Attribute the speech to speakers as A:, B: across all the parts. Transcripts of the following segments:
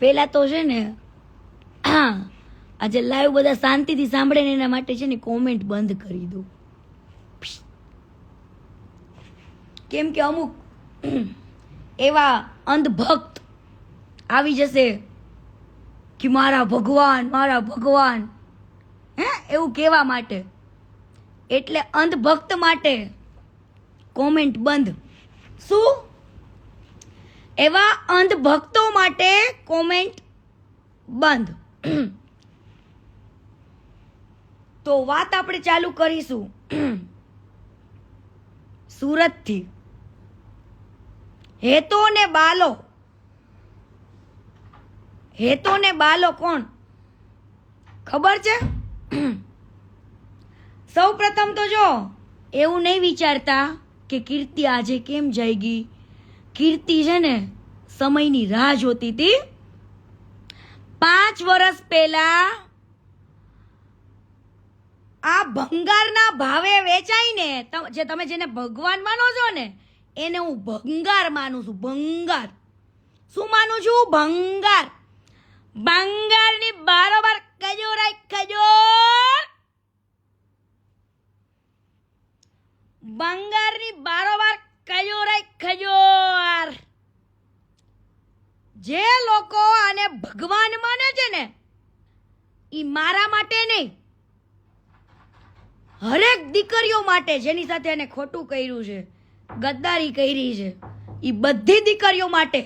A: પેલા તો છે ને આજે લાઈવ બધા શાંતિથી સાંભળે ને એના માટે છે ને કોમેન્ટ બંધ કરી દો. કેમ કે અમુક એવા અંધભક્ત આવી જશે કે મારા ભગવાન હે એવું કહેવા માટે, એટલે અંધભક્ત માટે કોમેન્ટ બંધ. શું? એવા અંધભક્તો માટે કોમેન્ટ બંધ. તો વાત આપણે ચાલુ કરીશું સુરતથી. હેતો ને બાલો કોણ ખબર છે? સૌ પ્રથમ તો જો એવું નહીં વિચારતા કે કીર્તિ આજે કેમ જાયગી. કીર્તિ છે ને સમયની રાહ જોતી હતી. 5 વર્ષ પહેલા આ ભંગારના ભાવે વેચાય ને, જે તમે જેને ભગવાન માનો છો ને એને હું ભંગાર માનું છું. ભંગાર શું માનું છું? ભંગાર. ભંગારની બારોબાર ખજૂર ભંગારની બારોબાર ખજૂર. જે લોકો આને ભગવાન માને છે ને ઈ મારા માટે નહીં, હરેક દીકરીઓ માટે જેની સાથે એને ખોટું કર્યું છે, ગદ્દારી કરી છે, ઈ બધી દીકરીઓ માટે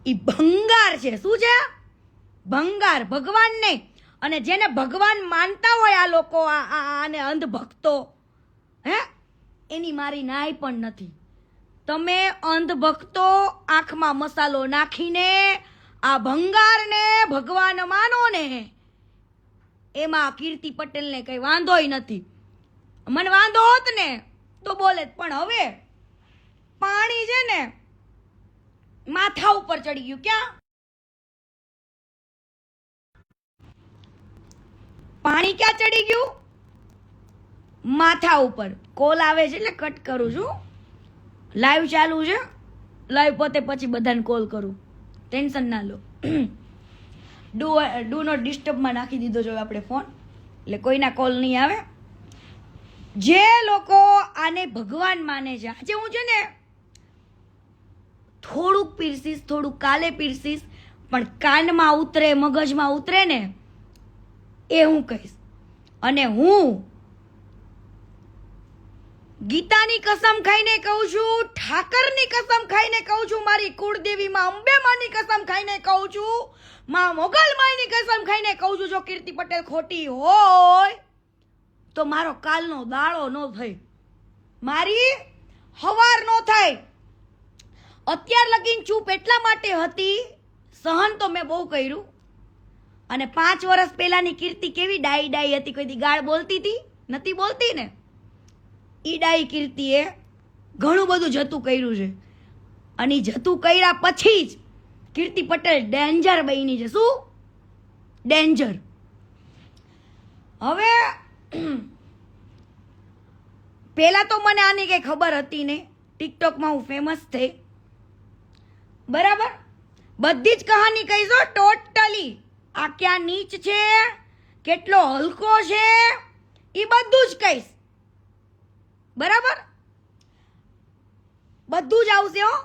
A: ઈ ભંગાર છે. શું છે? ભંગાર. ભગવાન નહીં. અને જેને ભગવાન માનતા હોય આ લોકો, આને અંધભક્તો, હે એની મારી નાય પણ નથી. તમે અંધભક્તો આંખમાં મસાલો નાખીને આ ભંગારને ભગવાન માનો ને, એમાં કીર્તિ પટેલને કઈ વાંધોય નથી. મને વાંધો હોત ને તો બોલે, પણ હવે પાણી છે ને માથા ઉપર ચડી ગયું. ક્યાં પાણી ક્યાં ચડી ગયું? માથા ઉપર. કોલ આવે છે એટલે કટ કરું છું. લાઈવ ચાલુ છે, લાઈવ પોતે પછી બધાને કોલ કરું, ટેન્શન ના લો. ડુ નોટ ડિસ્ટર્બમાં નાખી દીધો જો આપણે ફોન, એટલે કોઈના કોલ નહીં આવે. જે લોકો આને ભગવાન માને છે, આજે હું છે ને થોડુંક પીરસીસ, થોડુંક કાલે પીરસીસ, પણ કાનમાં ઉતરે, મગજમાં ઉતરે ને એ હું કહીશ. અને હું ગીતાની કસમ ખાઈને કહું છું, ઠાકરની કસમ ખાઈને કહું છું, મારી કુળદેવી માં અંબે માની કસમ ખાઈને કહું છું, માં મોગલ માની કસમ ખાઈને કહું છું, જો કીર્તિ પટેલ ખોટી હોય તો મારો કાલનો દાડો ન થાય, મારી હવાર ન થાય. અત્યાર લગીન ચૂપ એટલા માટે હતી, સહન તો મેં બહુ કર્યું. અને 5 વર્ષ પહેલાની કીર્તિ કેવી ડાઈ હતી, કોઈ દી ગાળ બોલતી હતી? નથી બોલતી ને. ઈ ડાઈ કીર્તિએ ઘણું બધું જતું કર્યું છે, અને જતું કર્યા પછી જ કીર્તિ પટેલ ડેન્જર બની છે. શું? ડેન્જર. હવે પેલા તો મને આની કઈ ખબર હતી ને, ટિકટોકમાં હું ફેમસ થઈ, બરાબર. બધી જ કહાની કહીશો ટોટલી. આ ક્યાં નીચ છે, કેટલો હલકો છે, એ બધું જ કહીશ, બરાબર. બધું જ આવશે હો,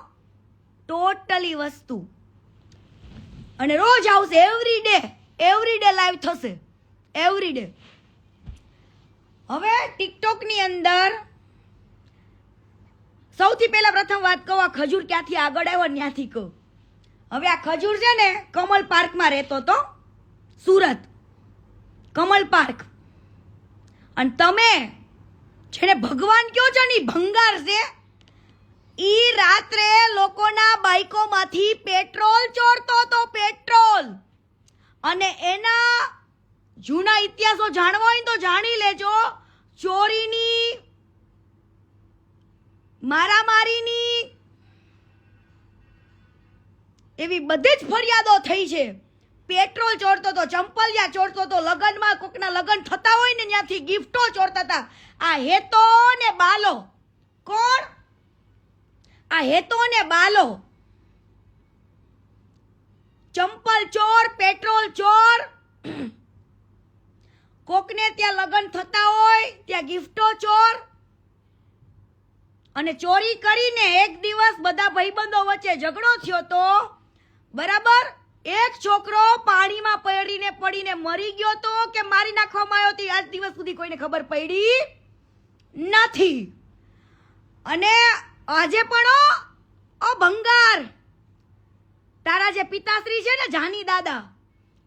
A: ટોટલી વસ્તુ. અને રોજ આવશે, એવરી ડે લાઈવ થશે, એવરી ડે. હવે ટિકટોક ની અંદર સૌથી પહેલા પ્રથમ વાત કહું, આ ખજૂર ક્યાંથી આગળ આવ્યો ત્યાંથી કહું. હવે આ ખજૂર છે ને કમલ પાર્કમાં રહેતો હતો, સુરત કમલ પાર્ક. અને તમે જેને ભગવાન કયો છો ને ભંગાર છે, ઈ રાત્રે લોકોના બાઈકોમાંથી પેટ્રોલ ચોરતો હતો, પેટ્રોલ. અને એના જૂના ઇતિહાસો જાણવા હોય તો જાણી લેજો. ચોરીની, મારામારીની એવી બધી જ ફરિયાદો થઈ છે. પેટ્રોલ ચોરતો હતો, ચંપલિયા ચોરતો હતો, લગનમાં કોકના લગન થતા હોય ને ત્યાંથી ગિફ્ટો ચોરતા હતા. આ હેતો ને બાલો કોણ? આ હેતો ને બાલો, ચંપલ ચોર, પેટ્રોલ ચોર, કોકને ત્યાં લગ્ન થતા હોય ત્યાં ગિફ્ટો ચોર, અને ચોરી કરીને એક દિવસ બધા ભાઈબંધો વચ્ચે ઝઘડો થયો તો બરાબર, એક છોકરો પાણીમાં પડીને મરી ગયો તો કે મારી નાખવામાં આવ્યો તો આજ દિવસ સુધી કોઈને ખબર પડી નથી. અને આજે પણ ભંગાર, તારા જે પિતાશ્રી છે ને જાની દાદા,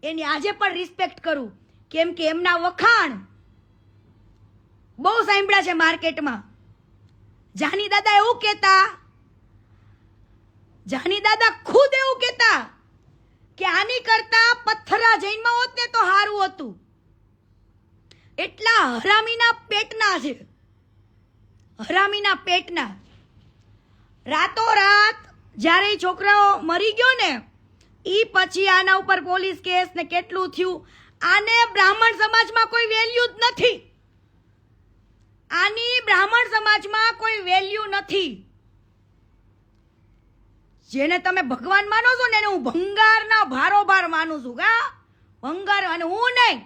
A: એની આજે પણ રિસ્પેક્ટ કરું, કેમ કે એમના વખાણ બહુ સાંભળ્યા છે માર્કેટમાં. જાની દાદા એવું કહેતા, જાની દાદા ખુદ એવું કહેતા કે આની કરતા પથ્થરા જૈનમાં હોત ને તો સારું હતું. એટલા હરામીના પેટના છે, હરામીના પેટના. રાતોરાત જ્યારે છોકરાઓ મરી ગયો ને ઈ પછી આના ઉપર પોલીસ કેસ ને કેટલું થયું. આને બ્રાહ્મણ સમાજમાં કોઈ વેલ્યુ જ નથી, આની બ્રાહ્મણ સમાજમાં કોઈ વેલ્યુ નથી. જેને તમે ભગવાન માનો છો ને એને હું ભંગારના ભારોભાર માનું છું. ભંગાર, અને હું નહીં,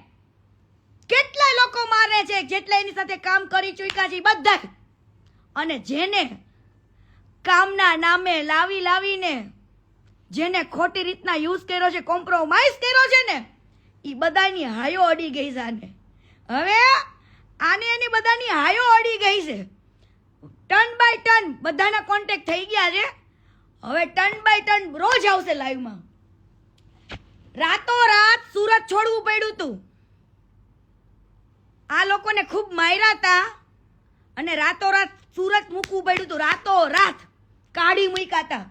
A: કેટલાય લોકો મારે છે જેટલા એની સાથે કામ કરી ચૂક્યા છે બધા. અને જેને કામના નામે લાવીને જેને ખોટી રીતના યુઝ કર્યો છે, કોમ્પ્રોમાઇઝ કર્યો છે ને, એ બધાની હાયો અડી ગઈ છે આને. હવે આને એની બધાની હાયો અડી ગઈ છે. ટર્ન બાય ટર્ન બધાના કોન્ટેક્ટ થઈ ગયા છે. હવે ટર્ન બાય ટર્ન રોજ આવશે લાઈવમાં. રાતોરાત સુરત છોડવું પડ્યું હતું. આ લોકોને ખૂબ માર્યા હતા અને રાતોરાત સુરત મૂકવું પડ્યું હતું. રાતોરાત કાઢી મૂક્યા હતા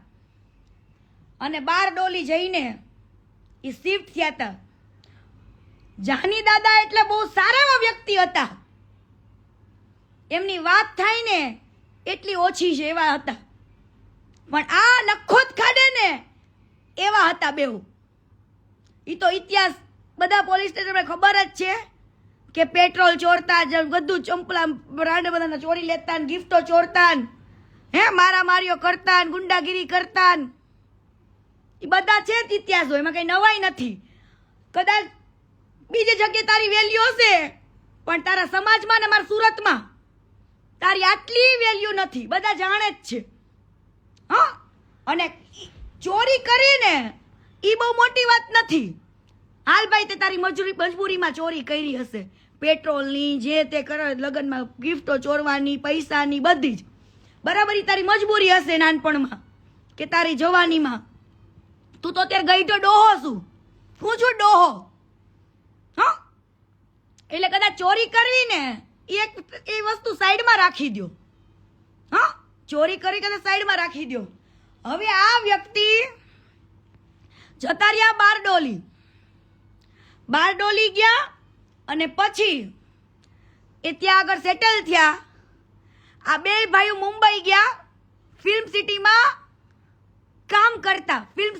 A: અને બારડોલી જઈને એ શિફ્ટ થયા હતા. જાની દાદા એટલે બહુ સારા એવા વ્યક્તિ હતા. એમની વાત થાય ને એટલી ઓછી છે એવા હતા. પણ આ નખોત ખાડે ને એવા હતા બેઉ. ઈ તો ઇતિહાસ બધા પોલીસ સ્ટેશન ખબર જ છે કે પેટ્રોલ ચોરતા, બધું ચંપલા બ્રાન્ડ બધાના ચોરી લેતા, ગિફ્ટો ચોરતા, મારામારીઓ કરતા, ગુંડાગીરી કરતા. એ બધા છે જ ઇતિહાસો, એમાં કઈ નવાઈ નથી. કદાચ બીજી જગ્યાએ તારી વેલ્યુ હશે પણ તારા સમાજમાં ને મારા સુરતમાં તારી આટલી વેલ્યુ નથી, બધા જાણે જ છે. હા, અને ચોરી કરીને ઈ બહુ મોટી વાત નથી. હાલ ભાઈ તે તારી મજબૂરીમાં ચોરી કરી હશે, પેટ્રોલની જે તે કરે, લગ્નમાં ગિફ્ટો ચોરવાની, પૈસાની, બધી જ બરાબર. તારી મજબૂરી હશે નાનપણમાં કે તારી જવાનીમાં. તું તો અત્યારે ગઈઢો ડોહો છું, હું છું ડોહો. હા, એટલે કદાચ ચોરી કરવી ને એ વસ્તુ સાઈડમાં રાખી દો. હા, ચોરી કરી કદાચ સાઈડમાં રાખી દો. હવે આ વ્યક્તિ જતા રહ્યા બારડોલી ગયા અને પછી એ ત્યાં આગળ સેટલ થયા. આ બે ભાઈઓ મુંબઈ ગયા ફિલ્મ સિટીમાં કામ કરતા. ફિલ્મ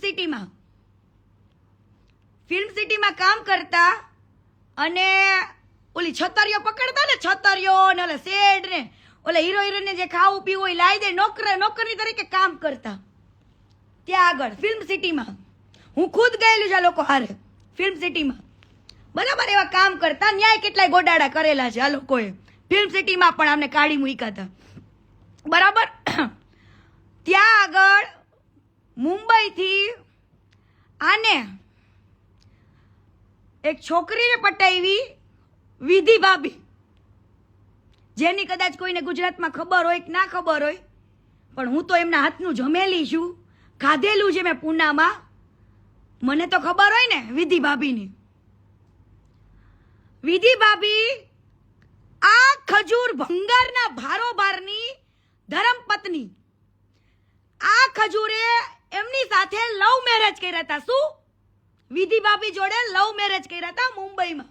A: સિટીમાં કામ કરતા અને ઓલી છતરીઓ પકડતા ને, છતરીઓ ને ઓલા શેડ ને ઓલા હીરો હિરોઈનને જે ખાવું પીવું હોય લાવી દે, નોકરી તરીકે કામ કરતા ત્યાં આગળ ફિલ્મ સિટીમાં. હું ખુદ ગયેલું છે આ લોકો હારે ફિલ્મ સિટીમાં, બરાબર. એવા કામ કરતા. ન્યાય કેટલાય ગોડાડા કરેલા છે આ લોકોએ. ફિલ્મ સિટીમાં પણ આમને કાઢી મૂક્યા હતા, બરાબર. ત્યાં આગળ મુંબઈથી આને એક છોકરીને પટાવી, વિધિ ભાભી, જેની કદાચ કોઈને ગુજરાતમાં ખબર હોય કે ના ખબર હોય, પણ હું તો એમના હાથનું જમેલી છું, ખાધેલું છે મેં પૂનામાં, મને તો ખબર હોય ને વિધિ ભાભીની. વિધિ ભાભી આ ખજૂર ભંગારના ભારોભારની ધર્મપત્ની. આ ખજૂરે એમની સાથે લવ મેરેજ કર્યા હતા. શું? વિધિ ભાભી જોડે લવ મેરેજ કર્યા હતા મુંબઈમાં,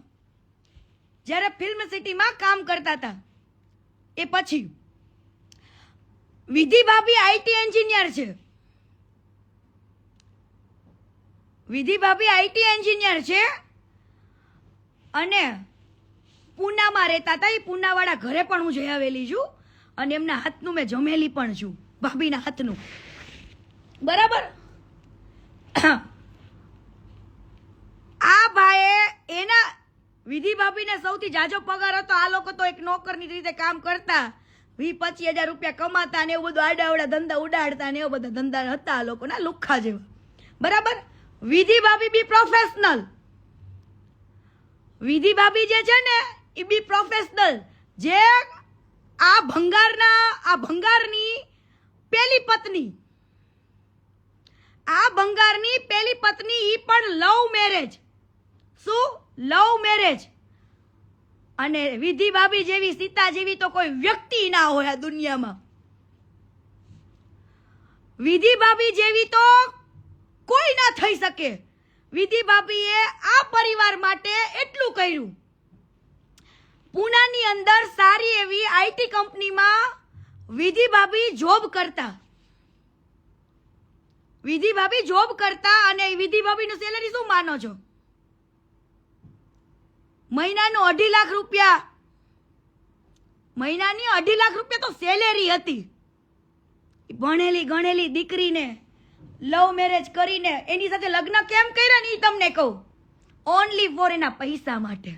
A: જ્યારે ફિલ્મ સિટીમાં કામ કરતા હતા. એ પછી વિધિ ભાભી આઈટી એન્જિનિયર છે. વિધિ ભાભી આઈટી એન્જિનિયર છે અને પૂનામાં રહેતા હતા. એ પૂનાવાળા ઘરે પણ હું જઈ આવેલી છું. અને એમના હાથનું મેં જમેલી પણ છું, ભાભીના હાથનું. બરાબર. આ ભાઈએ એના વિધિ ભાભીને સૌથી જાજો પગાર હતો. આ લોકો તો એક નોકરની રીતે કામ કરતા, 20-25 હજાર રૂપિયા કમાતા ને એવું બધું આડાવડા ધંધા ઉડાડતા ને એવા બધા ધંધા હતા આ લોકોના, લુખ્ખા જેવા. બરાબર. વિધિ ભાભી બી પ્રોફેશનલ. વિધિ ભાભી જે છે ને એ બી પ્રોફેશનલ. જે આ ભંગારની પેલી પત્ની, આ ભંગારની પેલી પત્ની ઈ પણ લવ મેરેજ. શું? Love marriage. અને વિધિ ભાભી જેવી, સીતા જેવી તો કોઈ વ્યક્તિ ના હોય આ દુનિયામાં. વિધિ ભાભી જેવી તો કોઈ ના થઈ શકે. વિધિ ભાભીએ આ પરિવાર માટે એટલું કર્યું. પૂનાની અંદર સારી એવી આઈટી કંપનીમાં વિધિ ભાભી જોબ કરતા. વિધિ ભાભી જોબ કરતા અને વિધિ ભાભીનું સેલરી શું માનો છો? મહિનાનું 2.5 લાખ રૂપિયા. મહિનાની 2.5 લાખ રૂપિયા તો સેલેરી હતી. ભણેલી ગણેલી દીકરીને લવ મેરેજ કરીને એની સાથે લગ્ન કેમ કર્યા ને એ તમને કહું. ઓનલી ફોર એના પૈસા માટે.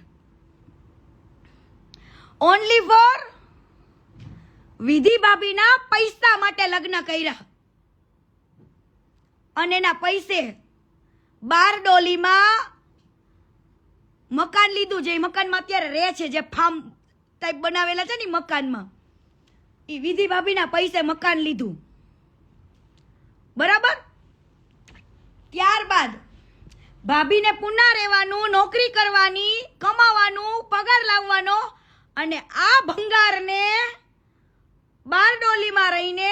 A: ઓનલી ફોર વિધિ ભાભીના પૈસા માટે લગ્ન કર્યા. અને એના પૈસે બારડોલીમાં મકાન લીધું. જે મકાનમાં અત્યારે રહે છે, જે ફાર્મ ટાઈપ બનાવેલા છે ને મકાનમાં, એ વિધિ ભાભીના પૈસે મકાન લીધું. બરાબર. ત્યારબાદ ભાભીને પુના રહેવાનું, નોકરી કરવાની, કમાવાનું, પગાર લાવવાનો અને આ ભંગારને બારડોલીમાં રહીને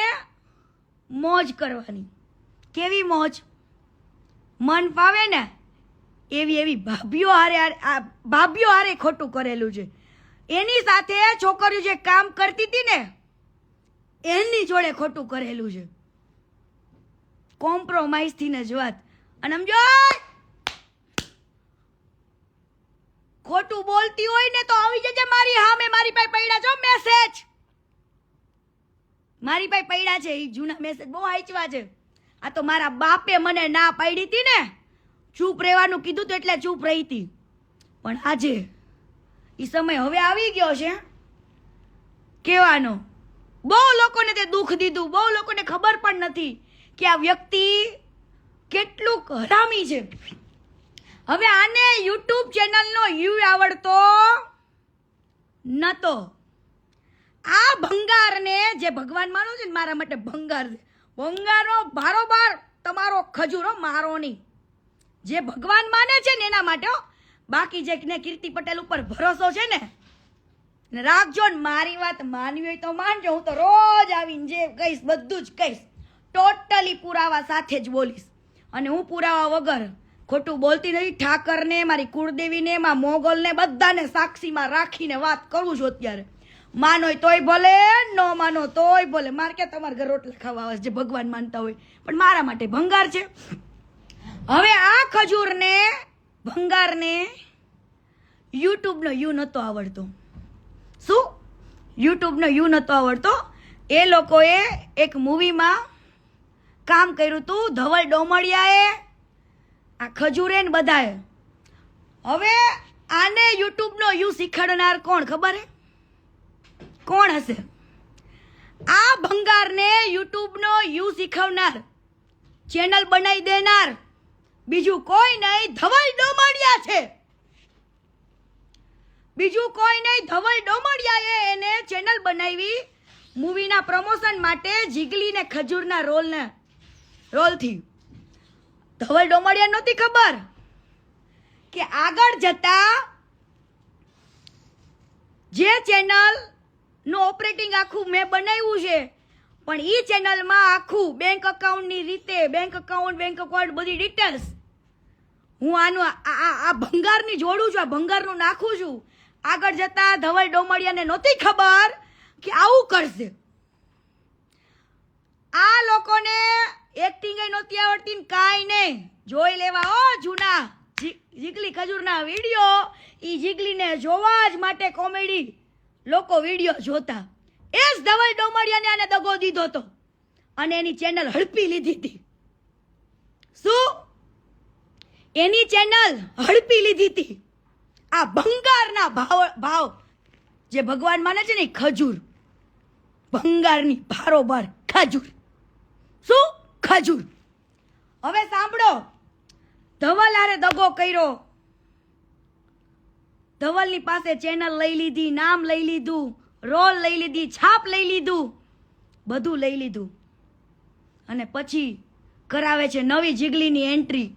A: મોજ કરવાની. કેવી મોજ? મન ફાવે ને એવી ભાભીઓ હારે ખોટું કરેલું છે. એની સાથે છોકરીઓ જે કામ કરતી હતી ને એની જોડે ખોટું કરેલું છે. કોમ્પ્રોમાઇઝ થી ને જ વાત. અને સમજો ખોટું બોલતી હોય ને તો આવી જજે મારી સામે. મારી પાસે પડ્યા છો મેસેજ, મારી પાસે પડ્યા છે એ જૂના મેસેજ, બહુ વાંચવા છે. આ તો મારા બાપે મને ના પાડી હતી ને, ચૂપ રહેવાનું કીધું તો એટલે ચૂપ રહી હતી. પણ આજે એ સમય હવે આવી ગયો છે કહેવાનો. બહુ લોકોને તે દુઃખ દીધું, બહુ લોકોને ખબર પણ નથી કે આ વ્યક્તિ કેટલું હરામી છે. હવે આને યુટ્યુબ ચેનલનો યુ આવડતો નતો. આ ભંગારને જે ભગવાન માનો છે ને, મારા માટે ભંગાર છે. ભંગારનો બારોબાર તમારો ખજૂરો, મારો નહીં. જે ભગવાન માને છે ને એના માટે. બાકી જે કીર્તિ પટેલ ઉપર ભરોસો છે ને રાખજો ને. મારી વાત માનવી હોય તો માનજો. હું તો રોજ આવીને જે કહીશ બધું જ કહીશ, ટોટલી પુરાવા સાથે જ બોલીશ. અને હું પુરાવા વગર ખોટું બોલતી નથી. ઠાકરને, મારી કુળદેવીને, માં મોગલને બધાને સાક્ષીમાં રાખીને વાત કરું છું અત્યારે. માનો તોય ભલે, ન માનો તોય ભલે. મારે ક્યાં તમારા ઘર રોટલા ખાવા આવે જે ભગવાન માનતા હોય, પણ મારા માટે ભંગાર છે. હવે આ ખજૂરને, ભંગારને યુટ્યુબનો યુ નતો આવડતો. શું? યુટ્યુબનો યુ નતો આવડતો. એ લોકોએ એક મૂવીમાં કામ કર્યું હતું, ધવલ ડોમડિયાએ, આ ખજૂરે ને બધાએ. હવે આને યુટ્યુબનો યુ શીખવાડનાર કોણ ખબર હે? કોણ હશે? આ ભંગારને યુટ્યુબનો યુ શીખવનાર, ચેનલ બનાવી દેનાર બીજું કોઈ નહીં, ધવલ ડોમડિયા છે. બીજું કોઈ નહીં, ધવલ ડોમડિયાએ એને ચેનલ બનાવી મૂવીના પ્રમોશન માટે, જીગલી ને ખજૂરના રોલથી. ધવલ ડોમડિયા નહોતી ખબર કે આગળ જતા જે ચેનલ નું ઓપરેટિંગ આખું મેં બનાવ્યું છે, પણ ઈ ચેનલમાં આખું બેંક અકાઉન્ટની રીતે, બેંક અકાઉન્ટ બધી ડિટેલ્સ હું આનું આ ભંગારની જોડું છું, આ ભંગારનું નાખું છું. આગળ જતા ધવલ ડોમડિયાને નહોતી ખબર કે આવું કરશે. આ લોકોને એક્ટિંગ નહોતી આવડતી ને કાંઈ નહીં. જોઈ લેવા જૂના જીગલી ખજૂરના વિડીયો. ઈ જીગલીને જોવા જ માટે કોમેડી લોકો વિડીયો જોતા. એ જ ધવલ ડોમડિયાને આને દગો દીધો તો અને એની ચેનલ હડપી લીધી હતી. શું? એની ચેનલ હડપી લીધી હતી. આ ભંગારના ભાવ જે ભગવાન માને છે ને, ખજૂર, ભંગારની ભારોબાર ખજૂર. શું? ખજૂર. હવે સાંભળો, ધવલ હારે દગો કર્યો. ધવલની પાસે ચેનલ લઈ લીધી, નામ લઈ લીધું, રોલ લઈ લીધી, છાપ લઈ લીધું, બધું લઈ લીધું અને પછી કરાવે છે નવી જીગલીની એન્ટ્રી.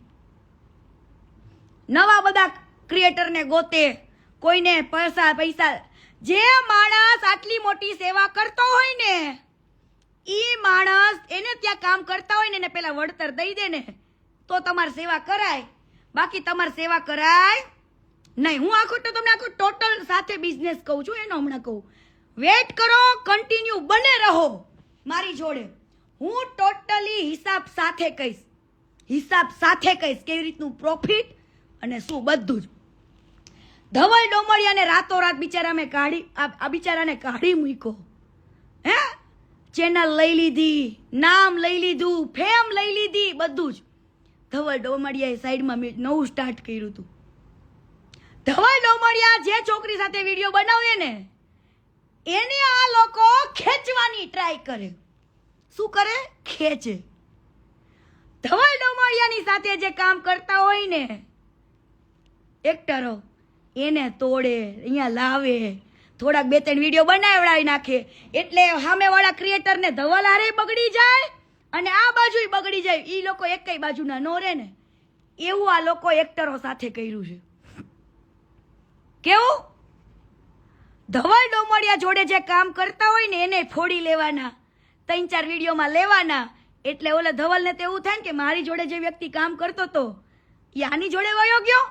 A: નવા બધા ક્રિએટરને ગોતે, કોઈને પૈસા. જે માણસ આટલી મોટી સેવા કરતો હોય ને, ઈ માણસ એને ત્યાં કામ કરતા હોય ને એને પેલા વળતર દઈ દે ને તો તમારી સેવા કરાય, બાકી તમારી સેવા કરાય નહીં. હું તમને આખું ટોટલ સાથે બિઝનેસ કહું છું, એનો હમણાં કહું. વેટ કરો, કન્ટિન્યુ બને રહો મારી જોડે. હું ટોટલી હિસાબ સાથે કહીશ કેવી રીતનું પ્રોફિટ અને શું બધું જ. ધવલ ડોમડિયાને રાતોરાત બિચારાને કાઢી મૂક્યો. હે, ચેનલ લઈ લીધી, નામ લઈ લીધું, ફેમ લઈ લીધી, બધું જ. ધવલ ડોમડિયાએ સાઈડમાં નવું સ્ટાર્ટ કર્યું હતું. ધવલ ડોમડિયા જે છોકરી સાથે વિડીયો બનાવે ને એને આ લોકો ખેંચવાની ટ્રાય કરે. શું કરે? ખેંચે. ધવલ ડોમડિયાની સાથે જે કામ કરતા હોય ને એક્ટરો, એને તોડે, અહીંયા લાવે, થોડાક 2-3 વિડીયો બનાવડાવી નાખે એટલે સામેવાળા ક્રિએટરને ધવલ હારે બગડી જાય અને આ બાજુ બગડી જાય. એ લોકો એકેય બાજુના નો રહે ને, એવું આ લોકો એક્ટરો સાથે કર્યું છે. કેવું? ધવલ ડોમડિયા જોડે જે કામ કરતા હોય ને એને ફોડી લેવાના, 3-4 વિડીયોમાં લેવાના. એટલે ઓલા ધવલને તો એવું થાય ને કે મારી જોડે જે વ્યક્તિ કામ કરતો હતો એ આની જોડે વયો ગયો.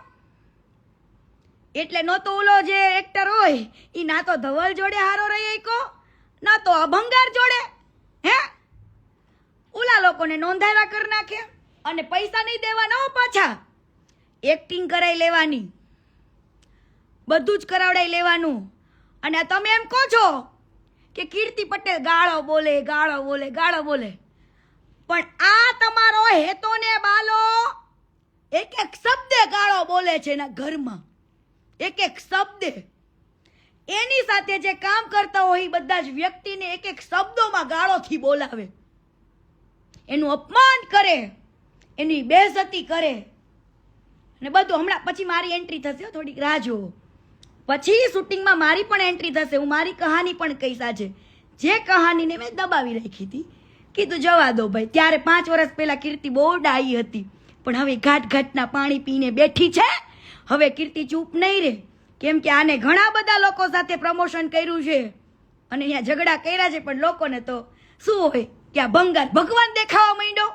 A: એટલે નો તો ઓલો જે એક્ટર હોય એ ના તો ધવલ જોડે હારો રહી શકો, ના તો અભંગાર જોડે. હે, ઓલા લોકોને નોંધાવ્યા કરી નાખે અને પૈસા નહીં દેવાના હો પાછા. એક્ટિંગ કરાઈ લેવાની, બધું જ કરાવડાઈ લેવાનું. અને તમે એમ કહો છો કે કીર્તિ પટેલ ગાળો બોલે, પણ આ તમારો હેતો ને બાલો એક શબ્દે ગાળો બોલે છે એના ઘરમાં, એક શબ્દ. એની સાથે જે કામ કરતા હોય એ બધા જ વ્યક્તિને એક શબ્દોમાં ગાળોથી બોલાવે, એનું અપમાન કરે, એની બેઇજ્જતી કરે અને બધું. હમણાં પછી મારી એન્ટ્રી થશે, થોડીક રાહ જુઓ. પછી શૂટિંગમાં મારી પણ એન્ટ્રી થશે. હું મારી કહાની પણ કહીશ આજે. જે કહાનીને મેં દબાવી રાખી હતી, કીધું જવા દો ભાઈ. ત્યારે 5 વર્ષ પહેલા કીર્તિ બહુ ડાઈ હતી, પણ હવે ઘાટના પાણી પીને બેઠી છે. હવે કીર્તિ ચૂપ નહીં રહે, કેમ કે આને ઘણા બધા લોકો સાથે પ્રમોશન કર્યું છે અને અહીંયા ઝઘડા કર્યા છે. પણ લોકોને તો શું હોય કે આ ભંગાર ભગવાન દેખાવા માંડ્યો.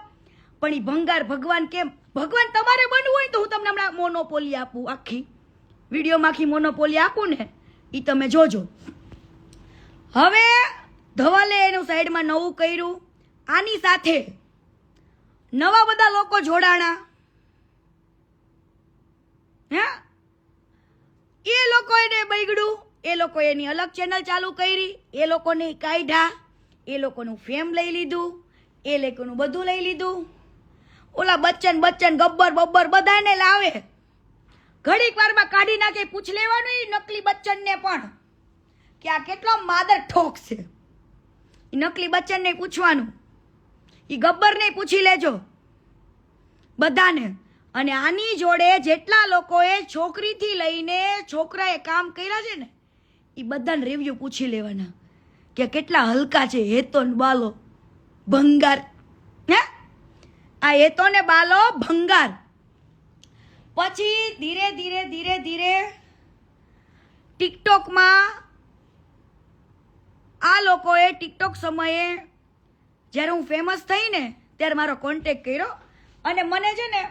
A: પણ એ ભંગાર ભગવાન કેમ? ભગવાન તમારે બનવું હોય તો હું તમને હમણાં મોનોપોલી આપું, આખી વિડીયોમાં આખી મોનોપોલી આપું ને, એ તમે જોજો. હવે ધવલે એનું સાઈડમાં નવું કર્યું, આની સાથે નવા બધા લોકો જોડાણા. હે, એ લોકો એને બગડ્યું, એ લોકો એની અલગ ચેનલ ચાલુ કરી, એ લોકોને કાઢ્યા, એ લોકોનું ફેમ લઈ લીધું, એ લોકોનું બધું લઈ લીધું. ઓલા બચ્ચન ગબ્બર બધાને લાવે, ઘડીક વારમાં કાઢી નાખે. પૂછ લેવાનું એ નકલી બચ્ચનને પણ કે આ કેટલો માદર ઠોક છે. એ નકલી બચ્ચનને પૂછવાનું, એ ગબ્બરને પૂછી લેજો બધાને. અને આની જોડે જેટલા લોકોએ છોકરીથી લઈને છોકરાએ કામ કર્યા છે ને એ બધાને રિવ્યુ પૂછી લેવાના કે કેટલા હલકા છે. હેતો ને બાલો ભંગાર. હે, આ હેતો ને બાલો ભંગાર. પછી ધીરે ધીરે ટિકટોકમાં આ લોકોએ ટિકટોક સમયે જ્યારે હું ફેમસ થઈ ને ત્યારે મારો કોન્ટેક્ટ કર્યો. અને મને છે ને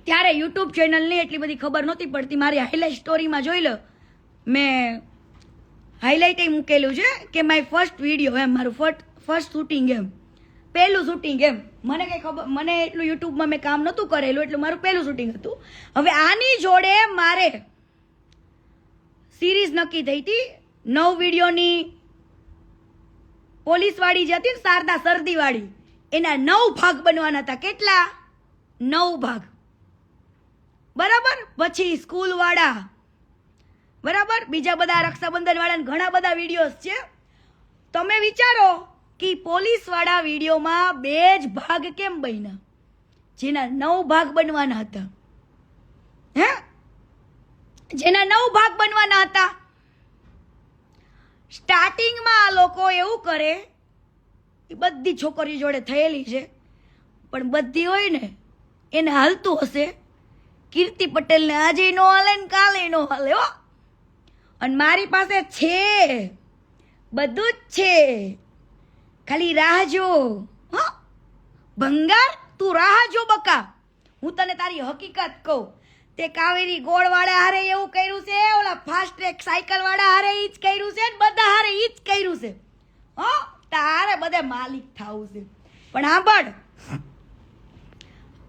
A: ત્યારે યુટ્યુબ ચેનલની એટલી બધી ખબર નહોતી પડતી. મારી હાઇલાઇટ સ્ટોરીમાં જોઈ લો, મેં હાઇલાઇટ મૂકેલું છે કે માય ફર્સ્ટ વિડીયો, એમ મારું ફર્સ્ટ શૂટિંગ, એમ પહેલું શૂટિંગ. એમ મને કંઈ ખબર, મને એટલું યુટ્યુબમાં મેં કામ નહોતું કરેલું, એટલે મારું પહેલું શૂટિંગ હતું. હવે આની જોડે મારે સિરીઝ નક્કી થઈ હતી 9 વિડીયોની, પોલીસ વાળી જે હતી ને શારદા સરદી વાળી, એના 9 ભાગ બનવાના હતા. કેટલા? 9 ભાગ. બરાબર. પછી સ્કૂલ વાળા, બરાબર, બીજા બધા રક્ષાબંધન વાળા ઘણા બધા વિડીયોઝ છે. તમે વિચારો કે પોલીસ વાળા વિડીયોમાં 2 જ ભાગ કેમ બન્યા, જેના 9 ભાગ બનવાના હતા? હે, જેના 9 ભાગ બનવાના હતા. સ્ટાર્ટિંગમાં આ લોકો એવું કરે, એ બધી છોકરીઓ જોડે થયેલી છે, પણ બધી હોય ને એને હાલતું હશે. કીર્તિ પટેલને આજે નો હાલે ને કાલે નો હાલે હો. અને મારી પાસે છે, બધું જ છે, ખાલી રાહ જો. હા ભંગાર, તું રાહ જો બકા. હું તને તારી હકીકત કહું. તે કાવેરી ગોળ વાળા હારે એવું કર્યું છે, ઓલા ફાસ્ટ ટ્રેક સાયકલ વાળા હારે ઈ જ કર્યું છે, બધા હારે ઈ જ કર્યું છે. હો, તારે બધે માલિક થાવું છે. પણ સાંભળ,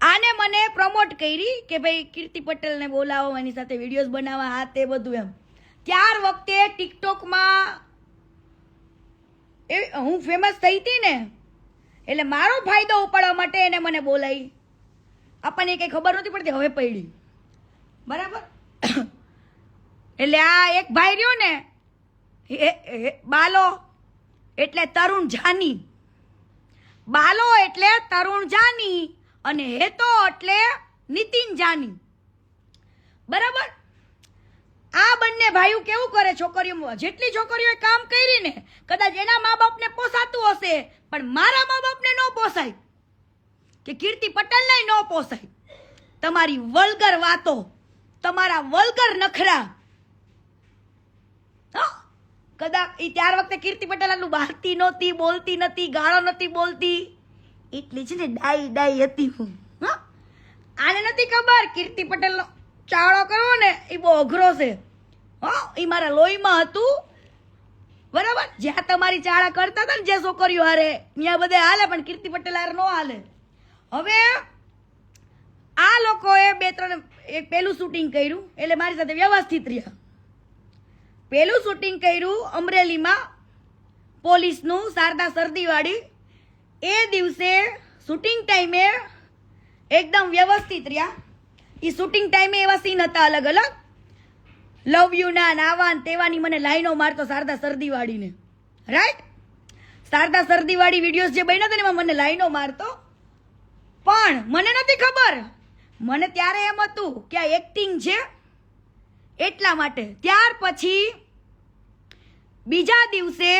A: આને મને પ્રમોટ કરી કે ભાઈ કીર્તિ પટેલને બોલાવો, એની સાથે વિડીયોઝ બનાવવા, આ તે બધું એમ. ત્યાર વખતે ટિકટોકમાં હું ફેમસ થઈ હતી ને, એટલે મારો ફાયદો ઉપાડવા માટે એને મને બોલાવી. આપણને કંઈ ખબર નહોતી પડતી, હવે પડી. બરાબર. એટલે આ એક ભાઈ રહ્યો ને, બાલો એટલે તરુણ જાની, બાલો એટલે તરુણ જાની, અને હેતો એટલે નીતિન જાની. બરાબર. આ બંને ભાઈઓ કેવું કરે, છોકરીઓ, જેટલી છોકરીઓએ કામ કરી ને, કદાચ એના મા બાપને પોસાતું હશે, પણ મારા મા બાપને ન પોસાય, કે કીર્તિ પટેલને ન પોસાય. તમારી વલ્ગર વાતો, તમારા વલ્ગર નખરા. કદાચ ત્યાર વખતે કીર્તિ પટેલ આટલું બહારતી નહોતી, બોલતી નથી, ગાળો નથી બોલતી, એટલી છે ને ડાઈ હતી હું. આને નથી ખબર કીર્તિ પટેલનો ચાળો કરવો ને એ બહુ અઘરો છે. એ મારા લોહીમાં હતું. બરાબર. જ્યાં તમારી ચાળા કરતા હતા ને જે છોકરીઓ હારે, ત્યાં બધે હાલે, પણ કીર્તિ પટેલ હારે નો હાલે. હવે આ લોકોએ 2-3 પેલું શૂટિંગ કર્યું, એટલે મારી સાથે વ્યવસ્થિત રહ્યા. પેલું શૂટિંગ કર્યું અમરેલીમાં પોલીસનું, શારદા સરદીવાળી. એ દિવસે શૂટિંગ ટાઈમે એકદમ વ્યવસ્થિત રહ્યા. એ શૂટિંગ ટાઈમે એવા સીન હતા અલગ અલગ, લવ યુ ના નાવાન તેવાની મને લાઈનો મારતો શારદા સરદીવાળીને. રાઈટ. શારદા સરદીવાળી વિડીયોઝ જે બન્યા હતા ને એમાં મને લાઈનો મારતો. પણ મને નથી ખબર, મને ત્યારે એમ હતું કે આ એક્ટિંગ છે એટલા માટે. ત્યાર પછી બીજા દિવસે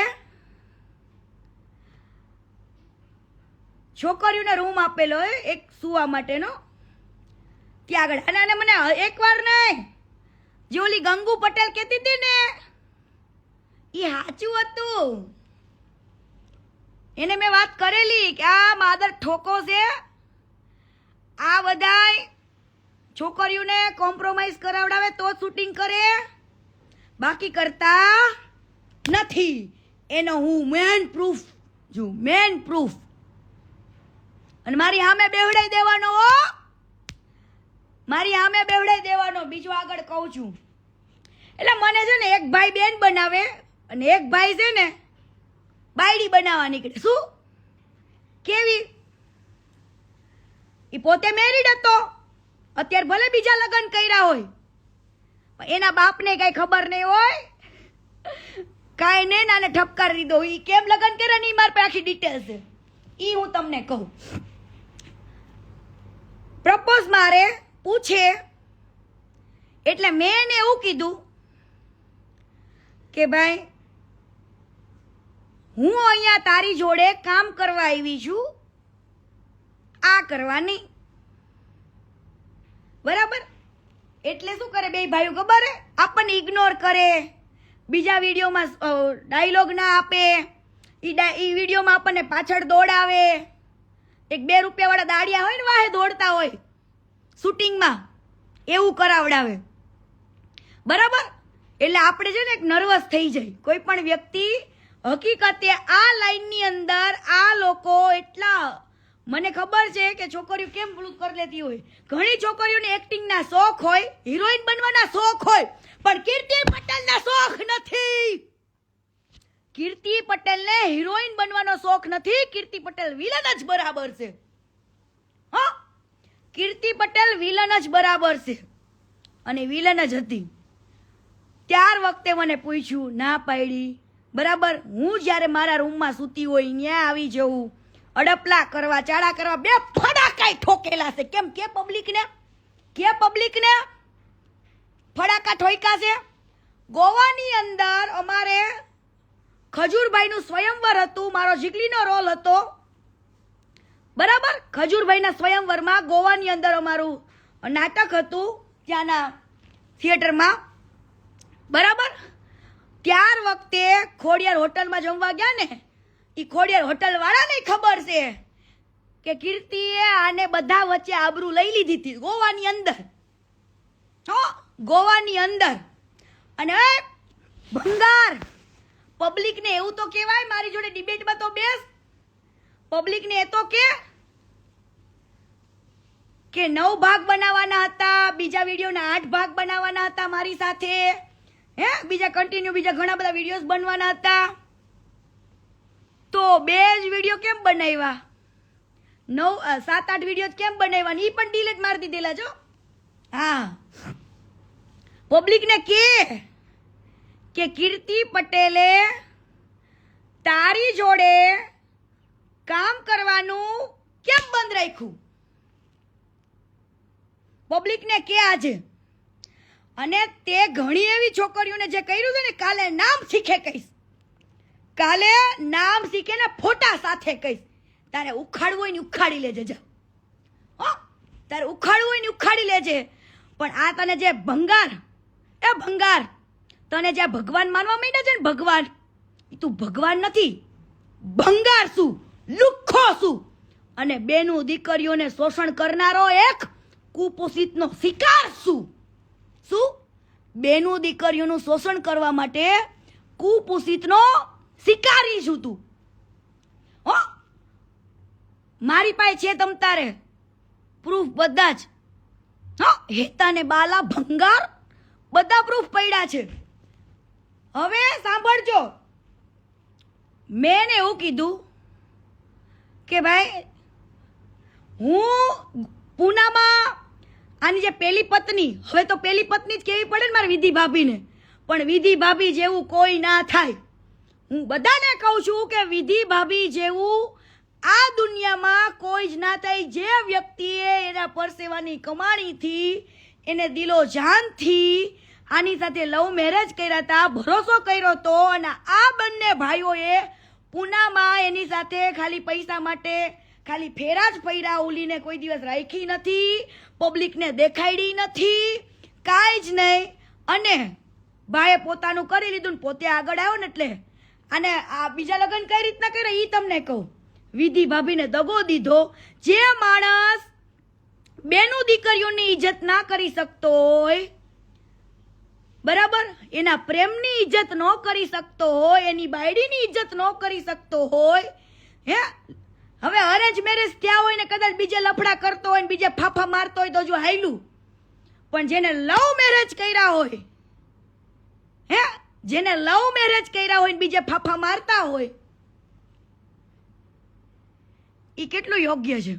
A: છોકરીઓને રૂમ આપેલો હોય એક સુવા માટેનો, ત્યાં આગળ. અને મને એકવાર નહીં, જે ઓલી ગંગુ પટેલ કહેતી હતી ને, એ સાચું હતું. એને મેં વાત કરેલી કે આ માદર ઠોકો છે, આ બધાય છોકરીઓને કોમ્પ્રોમાઇઝ કરાવડાવે તો શૂટિંગ કરે, બાકી કરતા નથી. એનો હું મેન પ્રૂફ જો, મેન પ્રૂફ. અને મારી સામે બેવડાઈ દેવાનો હો, મારી સામે બેવડાઈ દેવાનો. બીજું આગળ કહું છું. એટલે મને છે ને એક ભાઈ બેન બનાવે, અને એક ભાઈ છે ને બાયડી બનાવવા નીકળે. શું કેવી? એ પોતે મેરીડ હતો, અત્યારે ભલે બીજા લગ્ન કર્યા હોય, પણ એના બાપને કઈ ખબર નહીં હોય, કાંઈ નહીં, નાને ઠપકાર દીધો. એ કેમ લગ્ન કરે ને એ મારી પાસે આખી ડિટેલ્સ છે, એ હું તમને કહું. પ્રપોઝ મારે પૂછે, એટલે મેં એને એવું કીધું કે ભાઈ હું અહીંયા તારી જોડે કામ કરવા આવી છું, આ કરવા નહીં. બરાબર. એટલે શું કરે બે ભાઈઓ ખબર હે, આપણને ઇગ્નોર કરે, બીજા વિડીયોમાં ડાયલોગ ના આપે, એ વિડીયોમાં આપણને પાછળ દોડાવે. એક 2 રૂપિયાવાળા દાડિયા હોય ને વાહે દોડતા હોય શૂટિંગમાં, એવું કરાવડાવે. બરાબર. એટલે આપણે છે ને એક નર્વસ થઈ જાય કોઈ પણ વ્યક્તિ. હકીકતે આ લાઈનની અંદર આ લોકો એટલા, મને ખબર છે કે છોકરીઓ કેમ પેલું કરી લેતી હોય. ઘણી છોકરીઓને એક્ટિંગના શોખ હોય, હિરોઈન બનવાના શોખ હોય, પણ કીર્તિ પટેલના શોખ નથી. કીર્તિ પટેલને હિરોઈન બનવાનો શોખ નથી. કીર્તિ પટેલ વિલન જ બરાબર છે. હા, કીર્તિ પટેલ વિલન જ બરાબર છે અને વિલન જ હતી. ત્યાર વખતે મને પૂછ્યું, ના પાડી. બરાબર, હું જ્યારે મારા રૂમમાં સૂતી હોય ત્યાં આવી જવું, અડપલા કરવા, ચાળા કરવા, બે ફડાકાય ઠોકેલા છે. કેમ કે પબ્લિકને ફડાકા ઠોક્યા છે. ગોવાની અંદર અમારે ખજૂરભાઈનું સ્વયંવર હતું, મારો જીગલીનો રોલ હતો. બરાબર, ખજૂરભાઈના સ્વયંવરમાં ગોવાની અંદર અમારું નાટક હતું ત્યાંના થિયેટરમાં. બરાબર, ત્યાર વખતે ખોડિયાર હોટલમાં જમવા ગયા ને, એ ખોડિયાર હોટલ વાળાને ખબર છે કે કીર્તિએ આને બધા વચ્ચે આબરૂ લઈ લીધી હતી ગોવાની અંદર. ગોવાની અંદર. અને ભંગાર પબ્લિકને એવું તો કહેવાય, મારી જોડે ડિબેટમાં તો બેસ, પબ્લિકને એ તો કે 9 ભાગ બનાવવાના હતા, બીજા વિડીયોના 8 ભાગ બનાવવાના હતા મારી સાથે. બીજા ઘણા બધા વિડીયોઝ બનવાના હતા. તો 2 જ વિડીયો કેમ બનાવ્યા? 7-8 વિડીયો કેમ બનાવ્યા? એ પણ ડિલીટ મારી દીધેલા છો. હા, પબ્લિકને કે કીર્તિ પટેલે તારી જોડે કામ કરવાનું કેમ બંધ રાખ્યું? પબ્લિકને કે આજે. અને તે ઘણી એવી છોકરીઓને જે કર્યું છે ને, કાલે નામ શીખે કહીશ, કાલે નામ શીખે ને ફોટા સાથે કહીશ. તારે ઉખાડવું હોય ને ઉખાડી લેજે. જા, તારે ઉખાડવું હોય ને ઉખાડી લેજે. પણ આ તને જે ભંગાર, તને જે ભગવાન માનવા માંડ્યા છે ને, ભગવાન, તું ભગવાન નથી, ભંગાર છું, લુખ્ખો છું. અને બેનું દીકરીઓને શોષણ કરનારો એક કુપોષિતનો શિકાર છું. શું? બેનું દીકરીઓનું શોષણ કરવા માટે કુપોષિતનો શિકારી છું તું. મારી પાસે છે તમ તારે પ્રૂફ બધા જ. હેતા ને બાલા, ભંગાર, બધા પ્રૂફ પડ્યા છે. હવે સાંભળજો, મેં એવું કીધું કે ભાઈ હું પૂનામાં આની જે પેલી પત્ની, હવે તો પેલી પત્ની જ કેવી પડે ને મારી વિધિ ભાભીને, પણ વિધિ ભાભી જેવું કોઈ ના થાય. હું બધાને કહું છું કે વિધિ ભાભી જેવું આ દુનિયામાં કોઈ જ ના થાય. જે વ્યક્તિએ એના પરસેવાની કમાણીથી, એને દિલો જાનથી આની સાથે લવ મેરેજ કર્યા હતા, ભરોસો કર્યો હતો, અને આ બંને ભાઈઓએ પૂનામાં એની સાથે ખાલી પૈસા માટે ખાલી ફેરા જ ફર્યા, ઉલીને કોઈ દિવસ રાખી નથી, પબ્લિકને દેખાડી નથી, કાંઈ જ નહીં. અને ભાઈએ પોતાનું કરી લીધું ને પોતે આગળ આવ્યો ને, એટલે અને આ બીજા લગ્ન કઈ રીતના કર્યા એ તમને કહું. વિધિ ભાભીને દગો દીધો. જે માણસ બેનું દીકરીઓની ઇજ્જત ના કરી શકતો હોય, બરાબર, એના પ્રેમની ઇજ્જત ન કરી શકતો હોય, એની બાયડીની ઇજ્જત ન કરી શકતો હોય, હવે અરેન્જ મેરેજ થયા હોય ને કદાચ બીજે લફડા કરતો હોય ને બીજે ફાફા મારતો હોય તો જો હાયલું, પણ જેને લવ મેરેજ કર્યા હોય, જેને લવ મેરેજ કર્યા હોય ને બીજે ફાફા મારતા હોય, એ કેટલું યોગ્ય છે?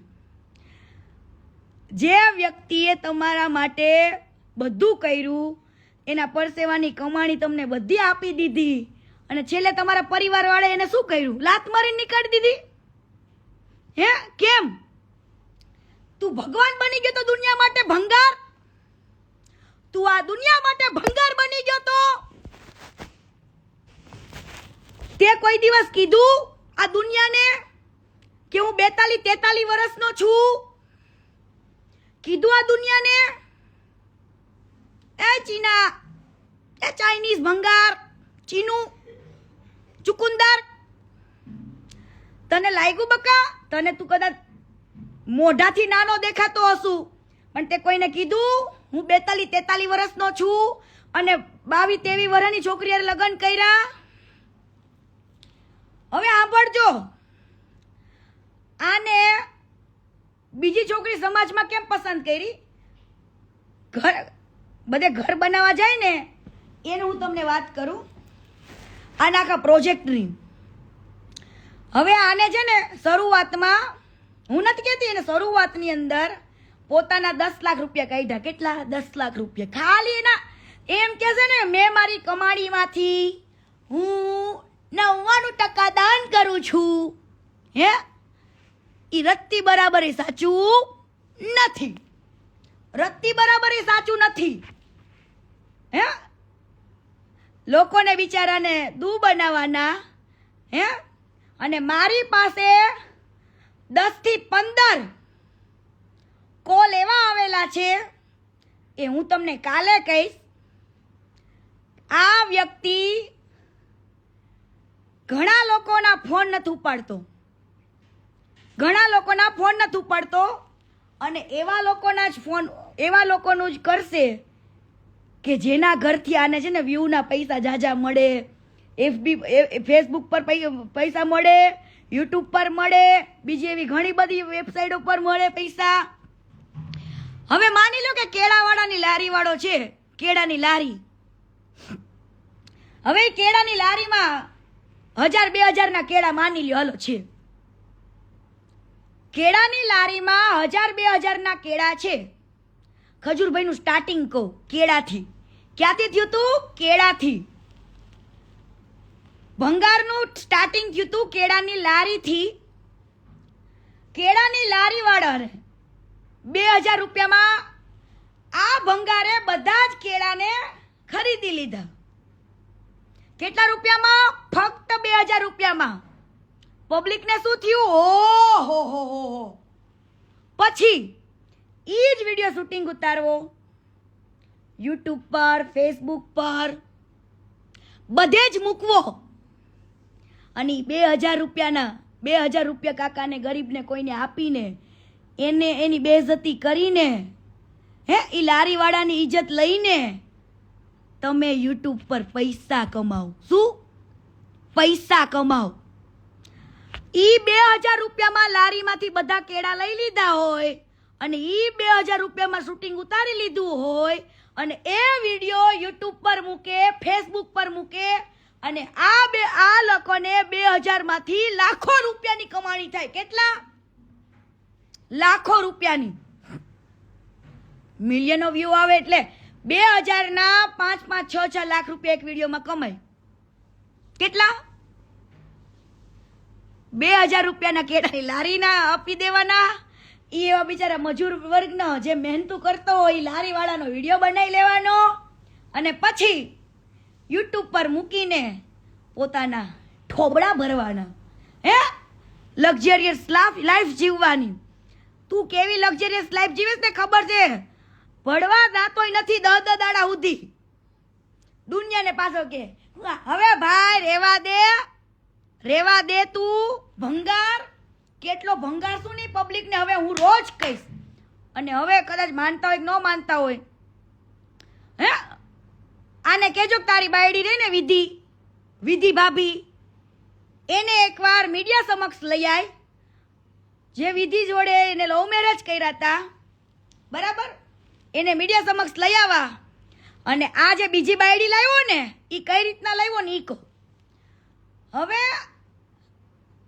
A: જે વ્યક્તિએ તમારા માટે બધું કર્યું, એના પરસેવાની કમાણી તમને બધી આપી દીધી, અને છેલ્લે તમારા પરિવાર વાળે એને શું કર્યું? લાત મારીને નીકાળી દીધી. કેમ? તું ભગવાન બની ગયો તો દુનિયા માટે ભંગાર? તું આ દુનિયા માટે ભંગાર બની ગયો તો તે કોઈ દિવસ કીધું આ દુનિયાને કે હું 42-43 વર્ષનો છું? કીધું આ દુનિયાને? એ ચીના, એ ચાઇનીઝ ભંગાર, ચીનું ચુકુંદર, તને લાગ્યું બકા? તને તું કદાચ મોઢાથી નાનો દેખાતો હશું, પણ તે કોઈને કીધું હું 42-43 વર્ષનો છું અને 22-23 વર્ષની છોકરીએ લગ્ન કર્યા? હવે સાંભળજો, આને બીજી છોકરી સમાજમાં કેમ પસંદ કરી? બધે ઘર બનાવવા જાય ને, એનું હું તમને વાત કરું. આના આખા પ્રોજેક્ટની. હવે આને છે ને શરૂઆતમાં હું નથી કહેતી, એને શરૂઆતની અંદર પોતાના 10 લાખ રૂપિયા કાઢ્યા. કેટલા? 10 લાખ રૂપિયા. ખાલી એના એમ કે છે ને મેં મારી કમાણીમાંથી હું 99% દાન કરું છું. હે, ઈ રત્તી બરાબર એ સાચું નથી. રત્તી બરાબર એ સાચું નથી. હે, લોકોને બિચારાને દૂ બનાવવાના. હે, અને મારી પાસે 10 થી 15 કોલ એવા આવેલા છે એ હું તમને કાલે કહીશ. આ વ્યક્તિ ઘણા લોકોના ફોન નથી ઉપાડતો, ઘણા લોકોના ફોન નથી ઉપાડતો, અને એવા લોકોના જ ફોન, એવા લોકોનું જ કરશે કે જેના ઘરથી આને છે ને વ્યૂના પૈસા જાજા મળે, ફેસબુક પર પૈસા મળે, યુટ્યુબ પર મળે, બીજી એવી ઘણી બધી વેબસાઇટો પર મળે પૈસા. હવે માની લો કે કેળાવાળાની લારી વાળો છે, કેળાની લારી. હવે કેળાની લારીમાં 1000-2000 ના કેળા માની લ્યો, હાલો છે. કેળાની લારીમાં 1000-2000 ના કેળા છે. ખજૂરભાઈનું સ્ટાર્ટિંગ કહું કેળાથી. ક્યાંથી થયું તું? કેળાથી. ભંગારનું સ્ટાર્ટિંગ થયું તું કેળાની લારીથી. કેળાની લારી વાળાને 2000 રૂપિયામાં આ ભંગારે બધા જ કેળાને ખરીદી લીધા. કેટલા રૂપિયામાં? ફક્ત 2000 રૂપિયામાં. પબ્લિકને શું થયું? ઓહો હો હો. પછી ઈ જ વિડીયો શૂટિંગ ઉતારવો યુટ્યુબ પર, ફેસબુક પર, બધે જ મૂકવો, અને 2000 રૂપિયાના 2000 રૂપિયા કાકાને ગરીબને કોઈને આપીને એને એની બેઇજ્જતી કરીને, હે, ઈ લારીવાળાની ઇજ્જત લઈને તમે યુટ્યુબ પર પૈસા કમાઓ. શું? પૈસા કમાઓ. ઈ 2000 રૂપિયામાં લારીમાંથી બધા કેળા લઈ લીધા હોય, અને ઈ 2000 રૂપિયામાં શૂટિંગ ઉતારી લીધું હોય, અને એ વિડીયો યુટ્યુબ પર મૂકે, ફેસબુક પર મૂકે, અને આ લોકોને 2000 માંથી લાખો રૂપિયાની કમાણી થાય. કેટલા? લાખો રૂપિયાની. મિલિયનો વ્યૂ આવે એટલે 2000 ના 5-5, 6-6 લાખ રૂપિયા એક વિડીયોમાં કમાય. કેટલા? 2000 રૂપિયાના કેળાની લારીના આપી દેવાના. એ એવા બિચારા મજૂર વર્ગનો જે મહેનતું કરતો હોય એ લારીવાળાનો વિડીયો બનાવી લેવાનો, અને પછી યુટ્યુબ પર મૂકીને પોતાના ઠોબડા ભરવાના. હે, લક્ઝરિયસ લાઈફ જીવવાની. તું કેવી લક્ઝરિયસ લાઈફ જીવીશ ને ખબર છે? ભણવા દાતોય નથી 10 દાડા સુધી. દુનિયાને પાછો કે હવે ભાઈ રેવા દે તું ભંગાર. કેટલો ભંગાર શું નહીં પબ્લિકને હવે હું રોજ કહીશ. અને હવે કદાચ માનતા હોય કે ન માનતા હોય, હે, આને કહેજો કે તારી બાયડી રહી ને વિધિ ભાભી, એને એકવાર મીડિયા સમક્ષ લઈ આય. જે વિધિ જોડે એને લવ મેરેજ કર્યા હતા, બરાબર, એને મીડિયા સમક્ષ લઈ આવવા. અને આ જે બીજી બાયડી લાવ્યો ને એ કઈ રીતના લાવ્યો ને ઈ કહો. હવે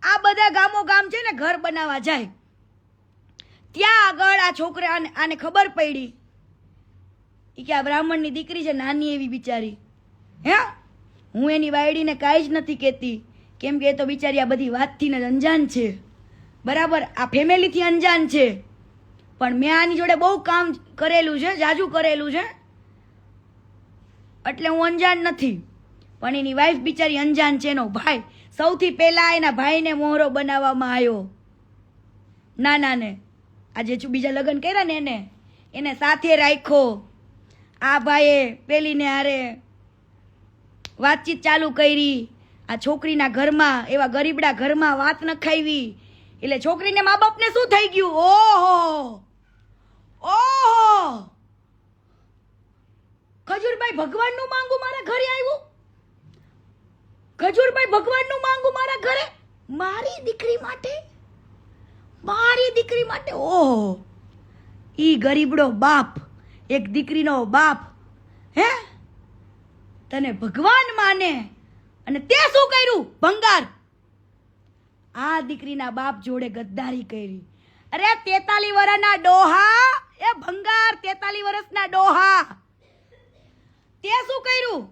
A: આ બધા ગામો ગામ છે ને ઘર બનાવવા જાય, ત્યાં આગળ આ છોકરા આને ખબર પડી કે આ બ્રાહ્મણની દીકરી છે, નાની એવી બિચારી. હે, હું એની બાયડીને કાંઈ જ નથી કહેતી, કેમ કે એ તો બિચારી આ બધી વાતથી ને અંજાન છે, બરાબર, આ ફેમિલીથી અંજાન છે. પણ મેં આની જોડે બહુ કામ કરેલું છે, જાજુ કરેલું છે, એટલે હું અંજાન નથી. પણ એની વાઈફ બિચારી અંજાન છે. એનો ભાઈ સૌથી પહેલા એના ભાઈને મોહરો બનાવવામાં આવ્યો, નાનાને. આજે બીજા લગ્ન કર્યા ને એને સાથે રાખ્યો. આ ભાઈએ પેલીને હારે વાતચીત ચાલુ કરી. આ છોકરીના ઘરમાં, એવા ગરીબડા ઘરમાં વાત નખાવી, એટલે છોકરીને મા બાપને શું થઈ ગયું? ઓહો, ખજૂરભાઈ ભગવાનનું માંગુ મારા ઘરે આવ્યું. ખજૂરભાઈ ભગવાનનું માંગુ મારા ઘરે મારી દીકરી માટે. ઓહો, ઈ ગરીબડો બાપ, એક દીકરીનો બાપ, હે, તને ભગવાન માને અને તે શું કર્યું? ભંગાર. આ દીકરીના બાપ જોડે ગદ્દારી કરી. અરે 43 વર્ષના ડોહા, એ ભંગાર 43 વર્ષના ડોહા, તે શું કર્યું?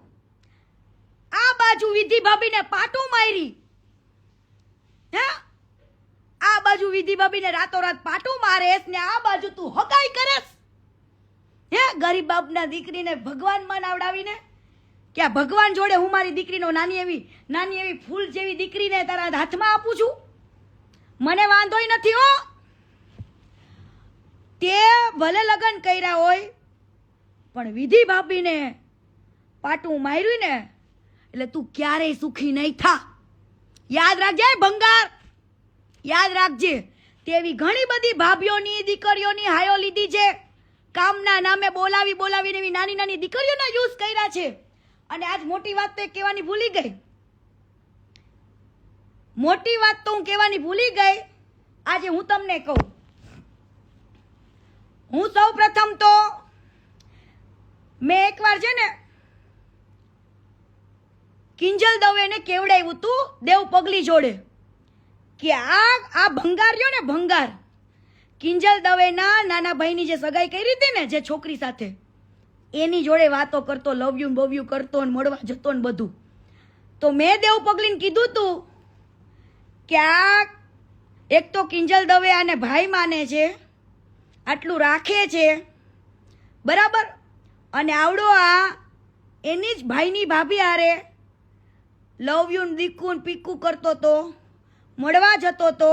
A: આ બાજુ વિધિ ભાભીને પાટું મારી, હે? આ બાજુ વિધિ ભાભીને રાતોરાત પાટું મારેસ ને આ બાજુ તું હગાઈ કરેસ, હે? ગરીબ બાપના દીકરીને ભગવાન મનાવડાવીને કે આ ભગવાન જોડે હું મારી દીકરીનો નાની એવી ફૂલ જેવી દીકરીને તારા હાથમાં આપું છું. મને વાંધોય નથી હો. તે ભલે લગ્ન કર્યા હોય પણ વિધિ ભાભીને પાટું માર્યું ને એટલે તું ક્યારેય સુખી નહીં થા. યાદ રાખજે ભંગાર, યાદ રાખજે. તેવી ઘણી બધી ભાભીઓની દીકરીઓની હાયો લીધી છે. કામના નામે બોલાવીને એવી નાની નાની દીકરીઓના યુઝ કર્યા છે. અને આજ મોટી વાત તો એક કહેવાની ભૂલી ગઈ. મોટી વાત તો હું કહેવાની ભૂલી ગઈ. આજે હું તમને કહું, હું સૌ પ્રથમ તો મેં એકવાર છે ને કિંજલ દવેને કેવડાવ્યું તું દેવ પગલી જોડે કે આ ભંગાર રહ્યો ને ભંગાર, કિંજલ દવેના નાના ભાઈની જે સગાઈ કરી હતી ને જે છોકરી સાથે, એની જોડે વાતો કરતો, લવ યુ બવ યુ કરતો ને મળવા જતો ને બધું. તો મેં દેવ પગલીને કીધું તું કે આ એક તો કિંજલ દવે આને ભાઈ માને છે, આટલું રાખે છે, બરાબર, અને આવડો આ એની જ ભાઈની ભાભી હારે લવ યુ દીકું પીકું કરતો તો, મળવા જતો તો,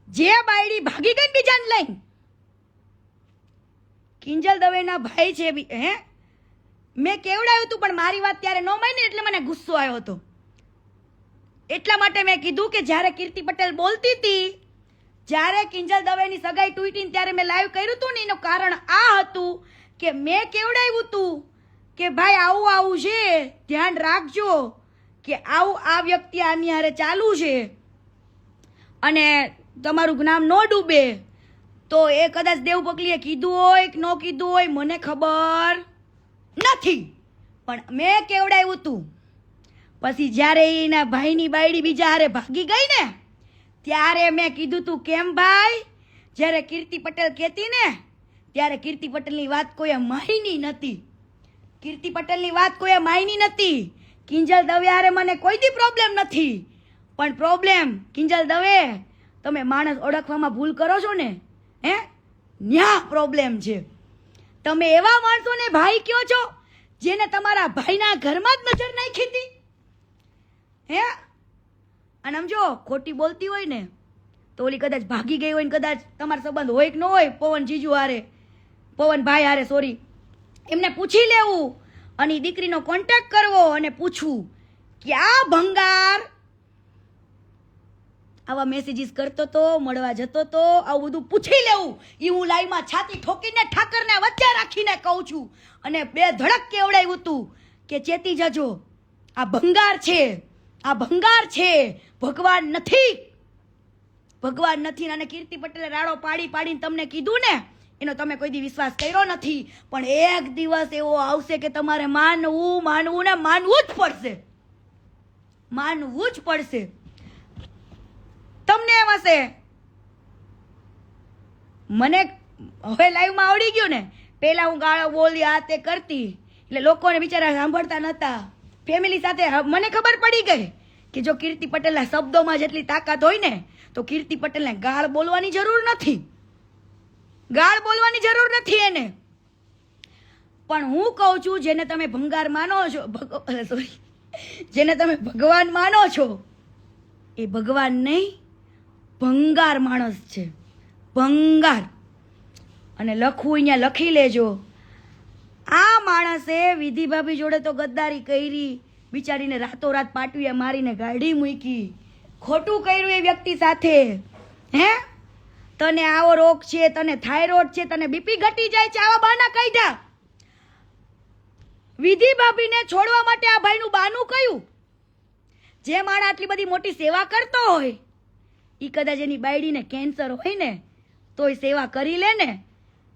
A: જે બાયડી ભાગી ગઈ બીજાને લઈને. કિંજલ દવેના ભાઈ છે, હે? મેં કેવડાવ્યું હતું પણ મારી વાત ત્યારે ન માની એટલે મને ગુસ્સો આવ્યો હતો. એટલા માટે મેં કીધું કે જ્યારે કીર્તિ પટેલ બોલતી હતી, જ્યારે કિંજલ દવેની સગાઈ તૂટી ત્યારે મેં લાઈવ કર્યું હતું ને, એનું કારણ આ હતું કે મેં કેવડાવ્યું હતું કે ભાઈ આવું આવું છે, ધ્યાન રાખજો કે આવું આ વ્યક્તિ આની હારે ચાલુ છે અને તમારું નામ ન ડૂબે. તો એ કદાચ દેવ પગલીએ કીધું હોય કે ન કીધું હોય મને ખબર નથી, પણ મેં કેવડાવ્યું હતું. પછી જ્યારે એના ભાઈની બાયડી બીજા હારે ભાગી ગઈ ને ત્યારે મેં કીધું તું કેમ ભાઈ, જ્યારે કીર્તિ પટેલ કહેતી ને ત્યારે કીર્તિ પટેલની વાત કોઈએ માયની નથી. કીર્તિ પટેલની વાત કોઈએ માયની નથી. કિંજલ દવે હારે મને કોઈ દી પ્રોબ્લેમ નથી, પણ પ્રોબ્લેમ કિંજલ દવે તમે માણસ ઓળખવામાં ભૂલ કરો છો ને, હે? ન્યા પ્રોબ્લેમ છે. તમે એવા માણસોને ભાઈ કયો છો જેને તમારા ભાઈના ઘરમાં જ નજર નાખી હતી, હે? અને સમજો ખોટી બોલતી હોય ને તો ઓલી કદાચ ભાગી ગઈ હોય ને કદાચ તમારો સંબંધ હોય કે ન હોય, પવન જીજુ હારે, પવન ભાઈ હારે, સોરી, એમને પૂછી લેવું અને દીકરીનો કોન્ટેક્ટ કરવો અને પૂછવું કે આ ભંગાર આવા મેસેજીસ કરતો તો, મળવા જતો તો, આવું બધું પૂછી લેવું. એ હું લાઈવમાં છાતી ઠોકીને ઠાકરને વચ્ચે રાખીને કહું છું અને બે ધડક કેવડાવ્યું હતું કે ચેતી જજો, આ ભંગાર છે, આ ભંગાર છે, ભગવાન નથી, ભગવાન નથી. અને કીર્તિ પટેલે રાડો પાડીને તમને કીધું ને એનો તમે કોઈ દી વિશ્વાસ કર્યો નથી, પણ એક દિવસ એવો આવશે કે તમારે માનવું ને માનવું જ પડશે, માનવું જ પડશે. તમને એમ હશે મને હવે લાઈવમાં આવડી ગયું ને, પેલા હું ગાળો બોલી આ તે કરતી એટલે લોકોને બિચારા સાંભળતા નતા. ફેમિલી સાથે મને ખબર પડી ગઈ કે જો કીર્તિ પટેલના શબ્દોમાં જેટલી તાકાત હોય ને તો કીર્તિ પટેલને ગાળ બોલવાની જરૂર નથી, ગાળ બોલવાની જરૂર નથી એને. પણ હું કહું છું જેને તમે ભંગાર માનો છો, સોરી, જેને તમે ભગવાન માનો છો એ ભગવાન નહીં, ભંગાર માણસ છે, ભંગાર. અને લખવું અહીંયા લખી લેજો. આ માણસે વિધિ ભાભી જોડે તો ગદ્દારી કરી, બિચારીને રાતોરાત પાટવીએ મારીને ગાડી મૂકી, ખોટું કર્યું એ વ્યક્તિ સાથે, હે? તને આવો રોગ છે, તને થાઇરોઇડ છે, તને બીપી ઘટી જાય છે, આવા બહાના કાઢ્યા. વિધિ ભાભીને છોડવા માટે આ ભાઈનું બાનું કયું? જે માણસ આટલી બધી મોટી સેવા કરતો હોય ઈ કદાચ એની બાયડીને કેન્સર હોય ને તોય સેવા કરી લે ને,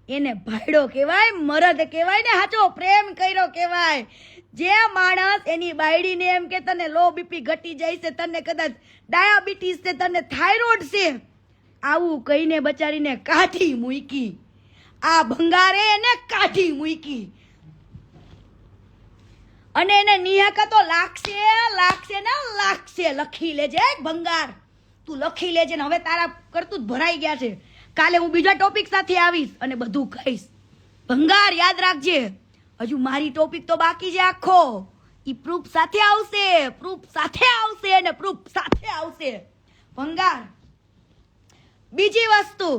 A: એને ભાઈડો કહેવાય, મરદ કહેવાય ને, સાચો પ્રેમ કર્યો કહેવાય. જે માણસ એની બાયડીને એમ કે તને લો બીપી ઘટી જાય છે, તને કદાચ ડાયાબિટીસ છે, તને થાઇરોઇડ છે, આવું કહીને બચારીને કાઢી મૂકી. આ ભંગારે એને કાઢી મૂકી. અને એને નિહાકા તો લાગશે ને લાગશે. લખી લેજે ભંગાર, તું લખી લેજે ને. હવે તારા કરતું ભરાઈ ગયા છે. કાલે હું બીજા ટોપિક સાથે આવીશ અને બધું કહીશ. ભંગાર યાદ રાખજે. હજુ મારી ટોપિક તો બાકી છે આખો. ઈ પ્રૂફ સાથે આવશે અને પ્રૂફ સાથે આવશે. ભંગાર. બીજી વસ્તુ,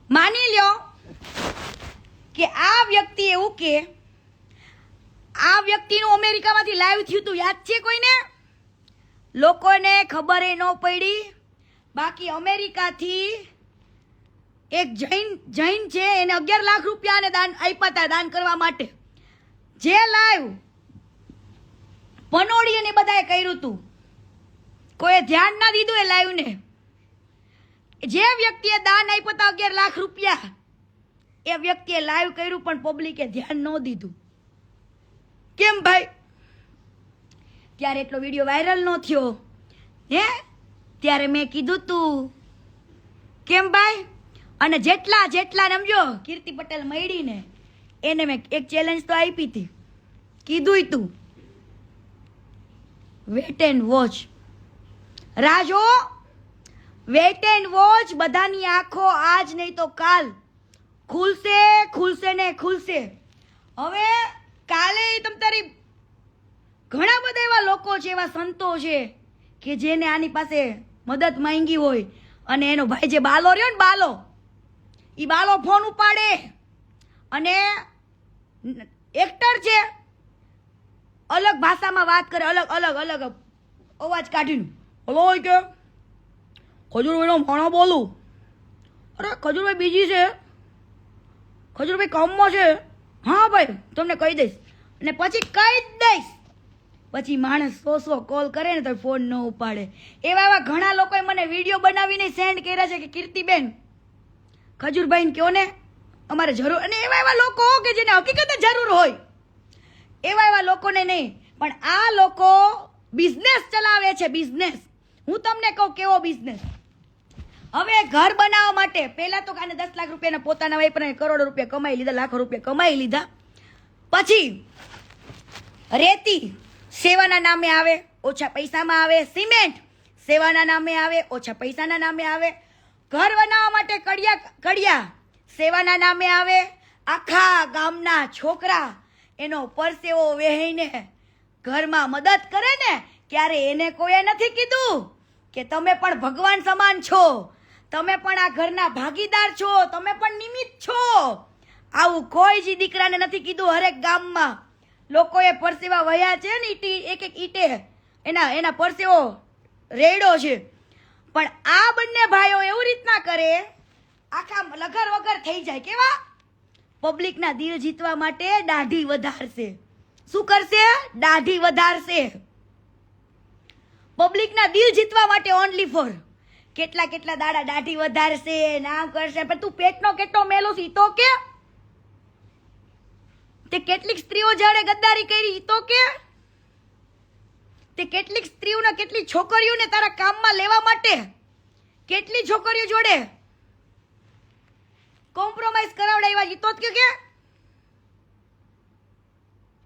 A: માની લ્યો કે આ વ્યક્તિ એવું કે આ વ્યક્તિનું અમેરિકામાંથી લાઈવ થયું હતું, યાદ છે કોઈને? લોકોને ખબર ન પડી. બાકી અમેરિકાથી એક જૈન છે, એને 11 લાખ રૂપિયા દાન આપ્યા હતા, દાન કરવા માટે. જે લાઈવ પનોડી અને બધાએ કર્યું હતું, કોઈ ધ્યાન ના દીધું એ લાઈવ ને. જે વ્યક્તિએ દાન આપ્યા હતા 11 લાખ રૂપિયા, એ વ્યક્તિએ લાઈવ કર્યું પણ પબ્લિકે ધ્યાન ન દીધું. કેમ ભાઈ? ત્યારે એટલો વિડીયો વાયરલ ન થયો હે, ત્યારે મેં કીધું તું. કેમ ભાઈ? અને જેટલા સમજો કીર્તિ પટેલ મળીને એને મેં એક ચેલેન્જ તો આપી હતી, કીધું તું વેટ એન્ડ વોચ. રાજો, વેટ એન્ડ વોચ. બધાની આંખો આજ નહીં તો કાલ ખુલશે ને ખુલશે. હવે કાલે તમ તારી ઘણા બધા એવા લોકો છે, એવા સંતો છે કે જેને આની પાસે મદદ માંગી હોય, અને એનો ભાઈ જે બાલો રહ્યો ને, બાલો ફોન ઉપાડે અને એક્ટર છે, અલગ ભાષામાં વાત કરે, અલગ અવાજ કાઢીને, હલો કે ખજૂરભાઈનો ભાણો બોલું. અરે ખજૂરભાઈ બીજી છે, ખજૂરભાઈ કામમાં છે. હા ભાઈ, તમને કહી દઈશ. અને પછી કહી દઈશ, પછી માણસ 100 કોલ કરે ને તો ફોન ન ઉપાડે. એવા ઘણા લોકોએ મને વિડીયો બનાવીને સેન્ડ કર્યા છે કે કીર્તિબેન ખજૂરભાઈને કહો ને, અમારે જરૂર. અને એવા લોકો કે જેને હકીકત જરૂર હોય, એવા લોકોને નહીં. પણ આ લોકો બિઝનેસ ચલાવે છે, બિઝનેસ. હું તમને કહું કેવો બિઝનેસ. હવે ઘર બનાવવા માટે પહેલા તો કાને 10 લાખ રૂપિયાના પોતાના વાપરીને કરોડો રૂપિયા કમાઈ લીધા, લાખો રૂપિયા કમાઈ લીધા. પછી રેતી સેવાના નામે આવે, ઓછા પૈસામાં આવે. સિમેન્ટ સેવાના નામે આવે, ઓછા પૈસાના નામે આવે. ઘર બનાવવા માટે કડિયા સેવાના નામે આવે. આખા ગામના છોકરા એનો પરસેવો વહેઈને ઘરમાં મદદ કરે ને, ક્યારે એને કોઈએ નથી કીધું કે તમે પણ ભગવાન સમાન છો, તમે પણ આ ઘરના ભાગીદાર છો, તમે પણ નિમિત્ત છો. આવું કોઈ જ દીકરાને નથી કીધું. હરેક ગામમાં લોકોએ પરસેવા વહ્યા છે ને, એક ઈટે એના પરસેવો રેડો છે. પણ આ બંને ભાઈઓ એવી રીતના કરે, આખા લગર વગર થઈ જાય. કેવા? પબ્લિકના દિલ જીતવા માટે દાઢી વધારશે. શું કરશે? દાઢી વધારશે. પબ્લિકના દિલ જીતવા માટે ઓનલી ફોર કેટલા દાડા દાઢી વધારશે, નામ કરશે. પણ તું પેટનો કેટલો મેલો છે તો કે, તે કેટલીક સ્ત્રીઓ જોડે ગદ્દારી કરી તો કે, તે કેટલીક સ્ત્રીઓને, કેટલી છોકરીઓને તારા કામમાં લેવા માટે કેટલી છોકરીઓ જોડે કોમ્પ્રોમાઇઝ કરાવડાવ્યા ઈ તો કે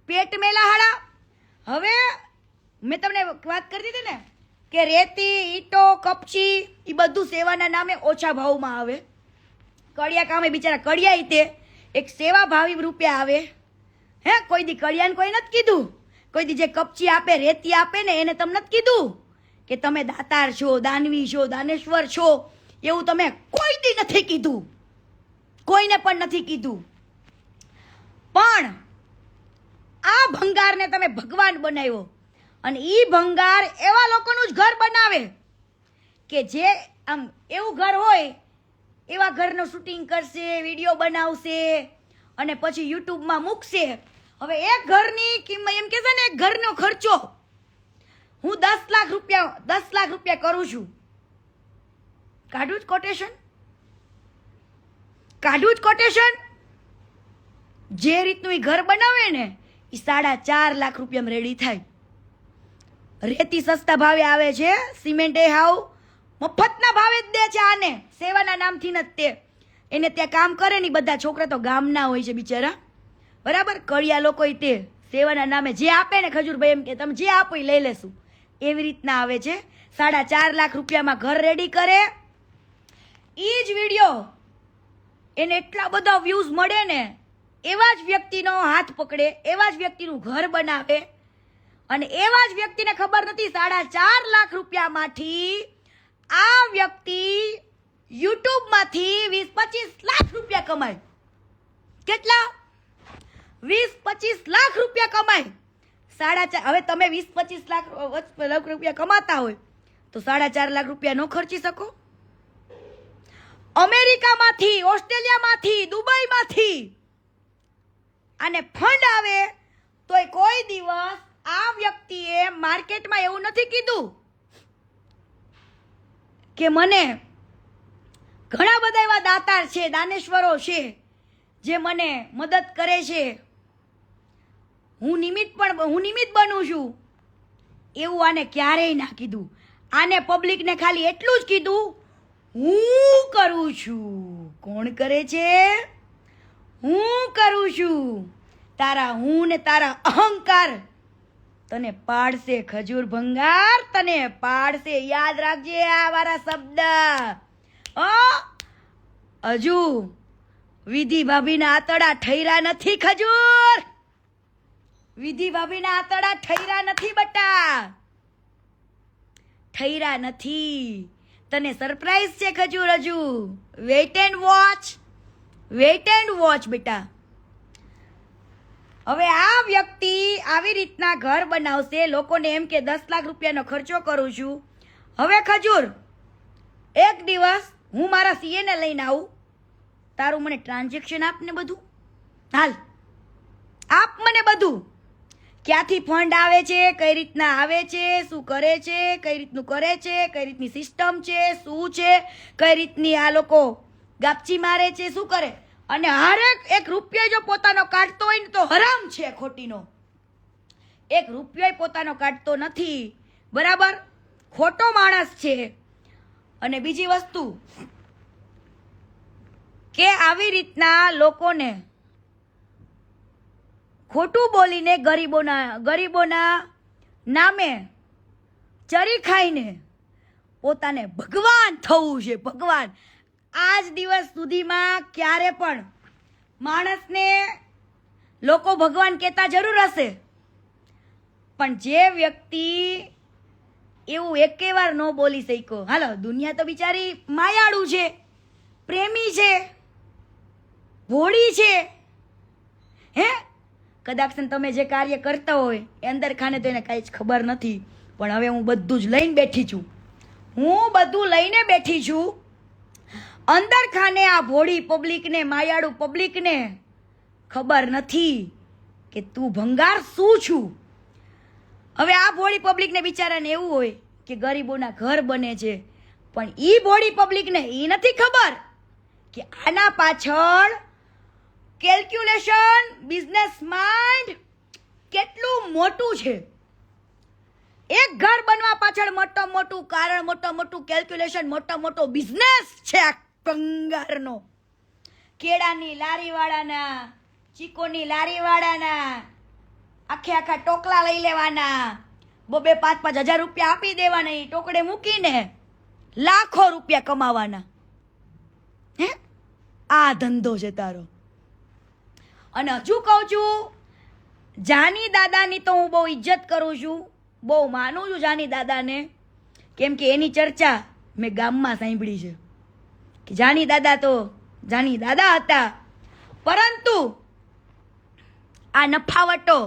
A: પેટ મેલા હાડા. હવે મેં તમને વાત કરી દીધી ને કે રેતી, ઈટો, કપચી એ બધું સેવાના નામે ઓછા ભાવમાં આવે. કડિયા કામે બિચારા કડિયા તે એક સેવા ભાવી રૂપિયા આવે. હે, કોઈ દી કડિયાને કોઈ નથી કીધું. કોઈ દી જે કપચી આપે, રેતી આપે ને, એને તમને નથી કીધું કે તમે દાતાર છો, દાનવી છો, દાનેશ્વર છો. એવું તમે કોઈ દી નથી કીધું, કોઈને પણ નથી કીધું. પણ આ ભંગારને તમે ભગવાન બનાવ્યો. અને ઈ ભંગાર એવા લોકોનું જ ઘર બનાવે કે જે આમ એવું ઘર હોય, એવા ઘરનું શૂટિંગ કરશે, વિડીયો બનાવશે અને પછી યુટ્યુબમાં મૂકશે. હવે એક ઘરની કિંમત એમ કે છે ને, એક ઘરનો ખર્ચો હું 10 લાખ રૂપિયા કરું છું. કાઢું જ કોટેશન. જે રીતનું એ ઘર બનાવે ને એ 4.5 લાખ રૂપિયામાં રેડી થાય. રેતી સસ્તા ભાવે આવે છે, સિમેન્ટ એ હાવ મફતના ભાવે જ દે છે આને, સેવાના નામથી નથી તે. એને ત્યાં કામ કરે ને બધા છોકરા તો ગામના હોય છે બિચારા, બરાબર. કળિયા લોકો તે સેવાના નામે જે આપે ને ખજૂરભાઈ એમ કે તમે જે આપો એ લઈ લેશું, એવી રીતના આવે છે. 4.5 લાખ રૂપિયામાં ઘર રેડી કરે. એ જ વિડીયો એને એટલા બધા વ્યૂઝ મળે ને, એવા જ વ્યક્તિનો હાથ પકડે, એવા જ વ્યક્તિનું ઘર બનાવે, અને એવા જ વ્યક્તિને ખબર નથી 4.5 લાખ રૂપિયામાંથી આ વ્યક્તિ યુટ્યુબમાંથી 20-25 લાખ રૂપિયા કમાય. કેટલા? 20-25 લાખ રૂપિયા કમાય. 4.5. હવે તમે 20-25 લાખ રૂપિયા કમાતા હોય તો 4.5 લાખ રૂપિયા ન ખર્ચી શકો? અમેરિકામાંથી, ઓસ્ટ્રેલિયામાંથી, દુબઈમાંથી આને ફંડ આવે તોય કોઈ દિવસ આ વ્યક્તિએ માર્કેટમાં એવું નથી કીધું કે મને ઘણા બધા એવા દાતાર છે, દાનેશ્વરો છે જે મને મદદ કરે છે, હું નિમિત્ત બનું છું. એવું આને ક્યારેય ના કીધું. આને પબ્લિકને ખાલી એટલું જ કીધું, હું કરું છું. કોણ કરે છે? હું કરું છું. તારા હું ને તારા અહંકાર તને પાડશે ખજૂર ભંગાર, તને પાડશે. યાદ રાખજે આ મારા શબ્દ. હજુ વિધિ ભાભીના આતડા ઠર્યા નથી ખજૂર, વિધિ ભાભીના આતડા ઠર્યા નથી બટા, ઠર્યા નથી. તને સરપ્રાઈઝ છે ખજૂર. હજુ weight and watch, weight and watch બેટા. હવે આ વ્યક્તિ આવી રીતના ઘર બનાવશે, લોકોને એમ કે 10 લાખ રૂપિયાનો ખર્ચો કરું છું. હવે ખજૂર એક દિવસ હું મારા સીએ ને લઈને આવું, તારું મને ટ્રાન્ઝેક્શન આપ ને બધું, હાલ આપ મને બધું. ક્યાંથી ફંડ આવે છે, કઈ રીતના આવે છે, શું કરે છે, કઈ રીતનું કરે છે, કઈ રીતની સિસ્ટમ છે, શું છે, કઈ રીતની આ લોકો ગાપચી મારે છે, શું કરે. અને હરેક એક રૂપિયો જો પોતાનો કાઢતો હોય ને તો હરામ છે ખોટીનો. એક રૂપિયો પોતાનો કાઢતો નથી, બરાબર, ખોટો માણસ છે. અને બીજી વસ્તુ કે આવી રીતના લોકોને ખોટું બોલીને ગરીબોના નામે ચરી ખાઈને પોતાને ભગવાન થવું છે, ભગવાન. આજ દિવસ સુધીમાં ક્યારે પણ માણસને લોકો ભગવાન કહેતા જરૂર હશે, પણ જે વ્યક્તિ એવું એકે વાર ન બોલી શક્યો. હાલો, દુનિયા તો બિચારી માયાળું છે, પ્રેમી છે, ભોળી છે. હે, કદાચ તમે જે કાર્ય કરતા હોય એ અંદર ખાને તો એને કાંઈ જ ખબર નથી, પણ હવે હું બધું જ લઈને બેઠી છું. હું બધું લઈને બેઠી છું. અંદર ખાને આ ભોળી પબ્લિકને, માયાળું પબ્લિકને ખબર નથી કે તું ભંગાર શું છું. હવે આ ભોળી પબ્લિકને બિચારાને એવું હોય કે ગરીબોના ઘર બને છે, પણ ઈ ભોળી પબ્લિકને ઈ નથી ખબર કે આના પાછળ કેલ્ક્યુલેશન, બિઝનેસ માઇન્ડ કેટલું મોટું છે. એક ઘર બનવા પાછળ મોટું કારણ, મોટું કેલ્ક્યુલેશન, મોટો બિઝનેસ છે આ કંગારનો. કેળાની લારીવાળાના, ચીકોની લારીવાળાના આખા ટોકલા લઈ લેવાના, 2-5 હજાર રૂપિયા આપી દેવાના, એ ટોકડે મૂકીને લાખો રૂપિયા કમાવાના. હે, આ ધંધો છે તારો. અને હજુ કહું છું, જાની દાદાની તો હું બહુ ઇજ્જત કરું છું, બહુ માનું છું જાની દાદાને, કેમ કે એની ચર્ચા મેં ગામમાં સાંભળી છે કે જાની દાદા હતા. પરંતુ આ નફાવટો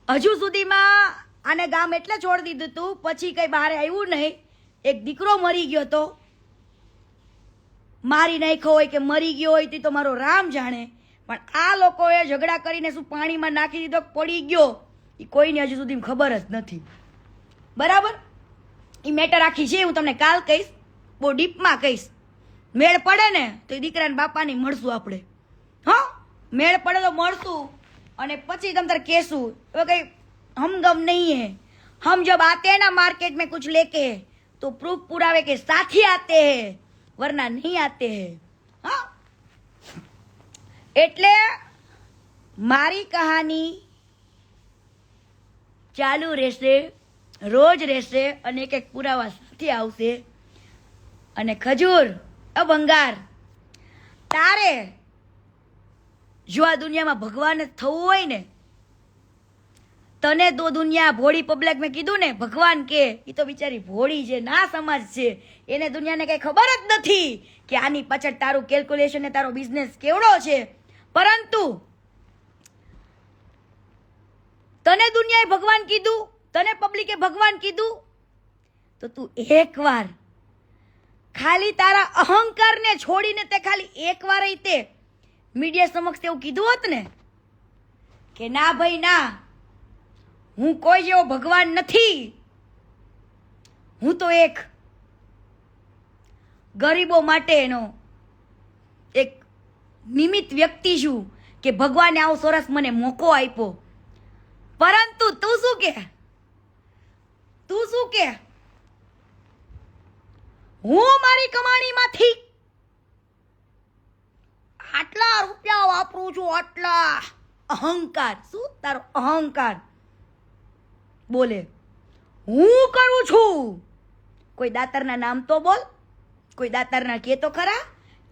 A: હજુ સુધીમાં આને ગામ એટલે છોડી દીધું હતું, પછી કઈ બહાર આવ્યું નહીં. એક દીકરો મરી ગયો તો, મારી નાખ્યો હોય કે મરી ગયો હોય તે તો મારો રામ જાણે, પણ આ લોકોએ ઝઘડા કરીને શું પાણીમાં નાખી દીધો, પડી ગયો, એ કોઈને હજુ સુધી ખબર જ નથી. બરાબર, એ મેટર આખી છે, હું તમને કાલ કહીશ, બહુ ડીપમાં કહીશ. મેળ પડે ને તો એ દીકરાને બાપાની મળશું આપણે. હા, મેળ પડે તો મળશું અને પછી તમ તારે કહેશું. હવે કઈ हमगम नहीं है. हम जब आते हैं ना मार्केट में कुछ लेके तो प्रूफ पुरावे के साथ ही आते हैं, वरना नहीं आते हैं. हाँ, એટલે મારી કહાની ચાલુ રહેશે, રોજ રહેશે અને એક એક પુરાવા સાથે આવશે. અને ખજૂર ભંગાર, તારે જો આ દુનિયામાં ભગવાન જ થવું હોય ને, તને તો દુનિયા ભોળી પબ્લિક મેં કીધું ને ભગવાન કે એ તો બિચારી ભોળી છે, ના સમજ છે. એને દુનિયાને કઈ ખબર જ નથી કે આની પાછળ તારું કેલ્ક્યુલેશન ને તારો બિઝનેસ કેવડો છે. પરંતુ તને દુનિયાએ ભગવાન કીધું, તને પબ્લિકે ભગવાન કીધું, તો તું એકવાર ખાલી તારા અહંકારને છોડીને તે ખાલી એકવાર તે મીડિયા સમક્ષ એવું કીધું હોત ને કે ના ભાઈ ના, હું કોઈ જેવો ભગવાન નથી, હું તો એક ગરીબો માટેનો એક નિમિત્ત વ્યક્તિ છું કે ભગવાને આવો સરસ મને મોકો આપ્યો. પરંતુ તું શું કે હું મારી કમાણીમાંથી આટલા રૂપિયા વાપરું છું, આટલા અહંકાર. શું તારો અહંકાર બોલે? હું કરું છું. કોઈ દાતારના નામ તો બોલ, કોઈ દાતારના કે તો ખરા.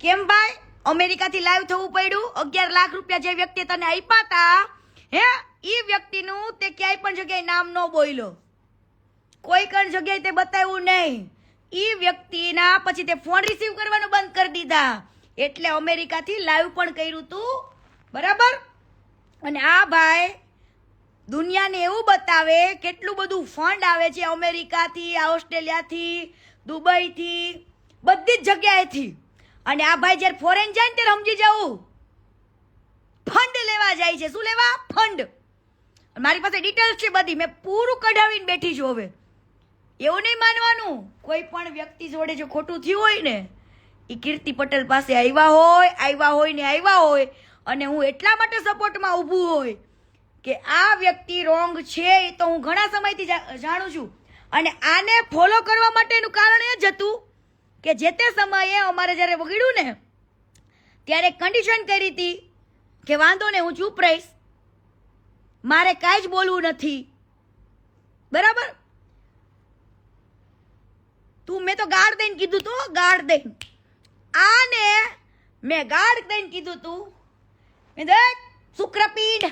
A: કેમ ભાઈ અમેરિકાથી લાઈવ થવું પડ્યું? 11 લાખ રૂપિયા જે વ્યક્તિ તને આપ્યા હતા, હે, એ વ્યક્તિનું તે ક્યાંય પણ જગ્યાએ નામ ન બોલ્યો, કોઈ પણ જગ્યાએ તે બતાવ્યું નહીં. એ વ્યક્તિના પછી તે ફોન રિસીવ કરવાનું બંધ કરી દીધા. એટલે અમેરિકાથી લાઈવ પણ કર્યું તું, બરાબર. અને આ ભાઈ દુનિયાને એવું બતાવે કેટલું બધું ફંડ આવે છે અમેરિકાથી, ઓસ્ટ્રેલિયાથી, દુબઈથી, બધી જ જગ્યાએથી. અને આ ભાઈ જ્યારે ફોરેન જાય ને ત્યારે સમજી જવું ફંડ લેવા જાય છે. શું લેવા? ફંડ. મારી પાસે ડિટેલ્સ છે બધી, મેં પૂરું કઢાવીને બેઠી છું. હવે એવું નહીં માનવાનું, કોઈ પણ વ્યક્તિ જોડે જો ખોટું થયું હોય ને, એ કીર્તિ પટેલ પાસે આવ્યા હોય. અને હું એટલા માટે સપોર્ટમાં ઊભું હોય કે આ વ્યક્તિ રોંગ છે એ તો હું ઘણા સમયથી જાણું છું. અને આને ફોલો કરવા માટેનું કારણ એ જ હતું કે જે તે સમયે અમારે જ્યારે બગડ્યું ને ત્યારે કન્ડિશન કરી હતી કે વાંધો ને હું ચૂપ રહીશ, મારે કાંઈ જ બોલવું નથી, બરાબર. મેં તો ગાળ દઈને કીધું તું, ગાળ દઈને આને મેં ગાળ દઈને કીધું તું. મેં દેખ શુક્રપીઠ,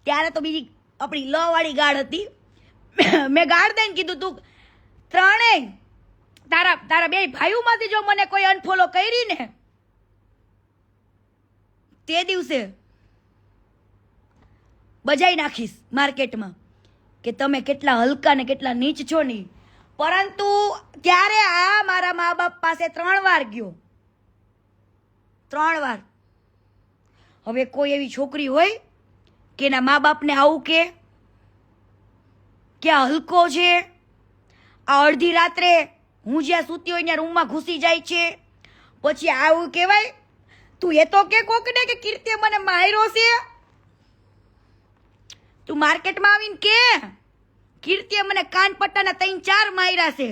A: ત્યારે તો બીજી આપણી લ વાળી ગાળ હતી. મેં ગાળ દઈને કીધું તું ત્રણેય તારા બે ભાઈઓમાંથી જો મને કોઈ અનફોલો કરી ને તે દિવસે બજાઈ નાખીશ માર્કેટમાં કે તમે કેટલા હલકા ને કેટલા નીચ છો ની. પરંતુ ત્યારે આ મારા મા બાપ પાસે 3 વાર ગયો, 3 વાર. હવે કોઈ એવી છોકરી હોય કે એના મા બાપને આવું કે આ હલકો છે, આ અડધી રાત્રે હું જ્યાં સૂતી હોય ત્યાં રૂમમાં ઘૂસી જાય છે, પછી આવું કહેવાય તું એ તો કે કોકને કે કીર્તિએ મને માર્યો છે. તું માર્કેટમાં આવીને કે કીર્તિએ મને કાન પટ્ટાના 3-4 માર્યા છે.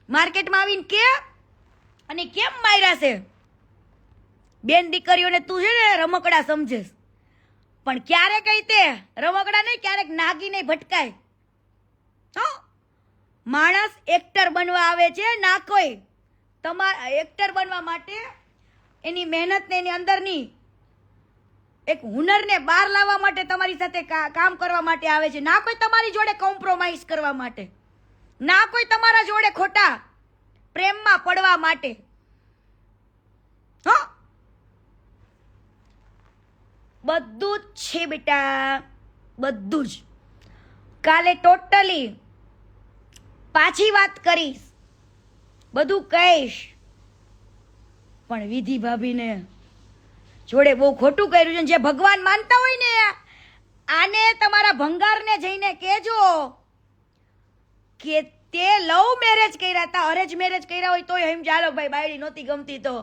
A: માર્કેટમાં આવીને કે અને કેમ માર્યા છે? બેન દીકરીઓને તું છે ને રમકડા સમજેશ, પણ ક્યારેક કઈ તે રમકડા નહીં, ક્યારેક નાગી નહીં ભટકાય. માણસ એક્ટર બનવા આવે છે, ના કોઈ તમારા એક્ટર બનવા માટે એની મહેનત ને એની અંદરની એક હુનરને બહાર લાવવા માટે તમારી સાથે કામ કરવા માટે આવે છે, ના કોઈ તમારી જોડે કોમ્પ્રોમાઇઝ કરવા માટે, ના કોઈ તમારા જોડે ખોટા પ્રેમમાં પડવા માટે. હા, બધું જ છે બેટા, બધું જ. કાલે ટોટલી પાછી વાત કરીશ, બધું કહીશ, પણ વિધિ ભાભીને જોડે બહુ ખોટું કર્યું છે. જે ભગવાન માનતા હોય ને આને તમારા ભંગારને જઈને કહેજો કે તે લવ મેરેજ કર્યા હતા, અરેન્જ મેરેજ કર્યા હોય તોય એમ ચાલો ભાઈ બાયડી નહોતી ગમતી તો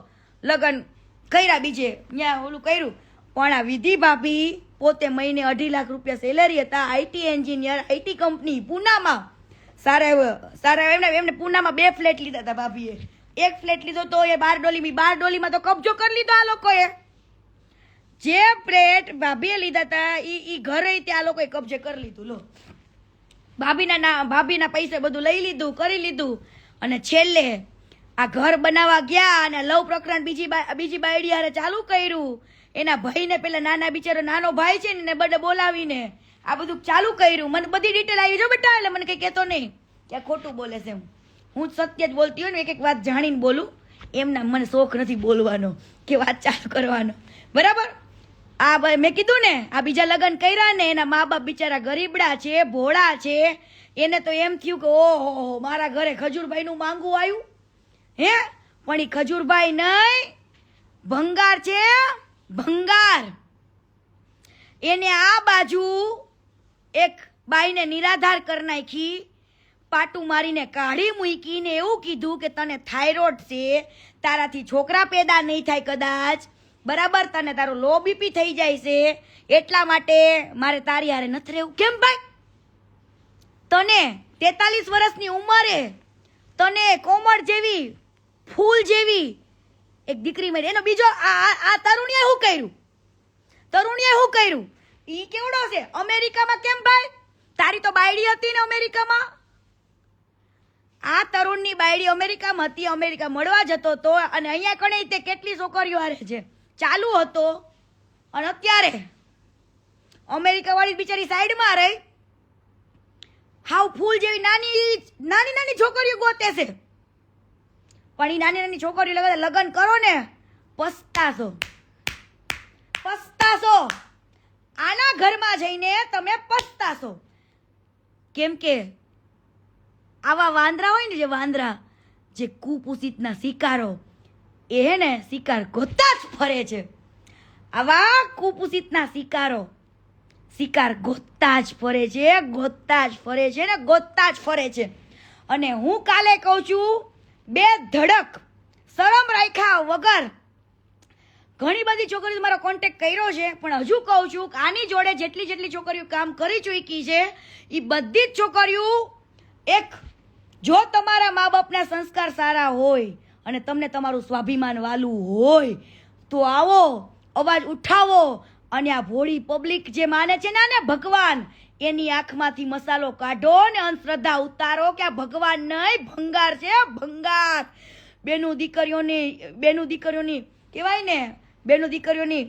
A: લગ્ન કર્યા, બીજે ત્યાં ઓલું કર્યું, પણ આ વિધિ ભાભી પોતે મહિને 2.5 લાખ રૂપિયા સેલેરી હતા, આઈટી એન્જિનિયર, આઈટી કંપની પૂનામાં. સારા એમને પૂનામાં 2 ફ્લેટ લીધા હતા ભાભીએ. એક ફ્લેટ લીધો તો એ 12 ડોલીમાં તો કબજો કરી લીધો આ લોકોએ. જે ફ્લેટ ભાભીએ લીધા હતા ઈ ઘરે ત્યાં લોકોએ કબજે કરી લીધું. લો, ભાભીના પૈસે બધું લઈ લીધું, કરી લીધું. અને છેલ્લે આ ઘર બનાવવા ગયા અને લવ પ્રકરણ બીજી બાયડી હારે ચાલુ કર્યું. એના ભાઈને પેલા નાના બિચારો નાનો ભાઈ છે ને બડે બોલાવીને આ બધું ચાલુ કર્યું. મને બધી ડિટેલ આવી જો બેટા, એટલે મને કઈ કહેતો નહીં કે ખોટું બોલે છે. હું સત્ય જ બોલતી હોય ને, એક વાત જાણીને બોલું. એમના મને શોખ નથી બોલવાનો કે વાત ચાલુ કરવાનો, બરાબર. આ મેં કીધું ને, આ બીજા લગ્ન કર્યા ને એના મા બાપ બિચારા ગરીબડા છે, ભોળા છે. એને તો એમ થયું કે ઓહો મારા ઘરે ખજૂરભાઈનું માંગવું આવ્યું હે. પણ એ ખજૂરભાઈ નહીં, ભંગાર છે, ભંગાર. એને આ બાજુ એક બાઈને નિરાધાર કરી નાખી, પાટું મારીને કાઢી મૂકીને એવું કીધું કે તને થાઇરોઇડ છે, તારાથી છોકરા પેદા નહીં થાય કદાચ, બરાબર, તને તારું લો બીપી થઈ જાય છે, એટલા માટે મારે તારી હારે નથી રહેવું. કેમ ભાઈ? તને 43 વર્ષની ઉંમરે તને કોમળ જેવી ફૂલ જેવી એક દીકરી મળી. એનો બીજો આ તરુણીએ શું કર્યું? ઈ કેવડો છે અમેરિકામાં? કેમ ભાઈ? તારી તો બાયડી હતી ને અમેરિકામાં. આ તરુણની બાયડી અમેરિકામાં હતી, અમેરિકા મળવા જતો હતો અને અહીંયા કણે તે કેટલી છોકરીઓ હારે છે ચાલુ હતો. અને અત્યારે અમેરિકા વાળી બિચારી સાઈડમાં રહી, હાવ ફૂલ જેવી નાની છોકરીઓ ગોતે છે. પણ એ નાની છોકરીઓ લગ્ન કરો ને પસ્તાશો. આના ઘરમાં જઈને તમે પસ્તાશો. કેમ કે આવા વાંદરા હોય ને, જે વાંદરા જે કુપુષિતના શિકારો, એ હે ને શિકાર ગોતતા જ ફરે છે. આવા કુપુષિતના શિકાર ગોતતા જ ફરે છે. અને હું કાલે કહું છું, બે ધડક શરમ રાખ્યા વગર ઘણી બધી છોકરીઓ મારો કોન્ટેક્ટ કર્યો છે, પણ હજુ કહું છું કે આની જોડે જેટલી છોકરીઓ કામ કરી ચૂકી છે એ બધી જ છોકરીઓ, એક જો તમારા મા બાપના સંસ્કાર સારા હોય અને તમને તમારું સ્વાભિમાન વાલું હોય તો આવો, અવાજ ઉઠાવો. અને આ ભોળી પબ્લિક જે માને છે ને ભગવાન, એની આંખમાંથી મસાલો કાઢો ને અંધશ્રદ્ધા ઉતારો કે આ ભગવાન નહીં, ભંગાર છે, ભંગાર. બેનું દીકરીઓની કહેવાય ને, બેનું દીકરીઓની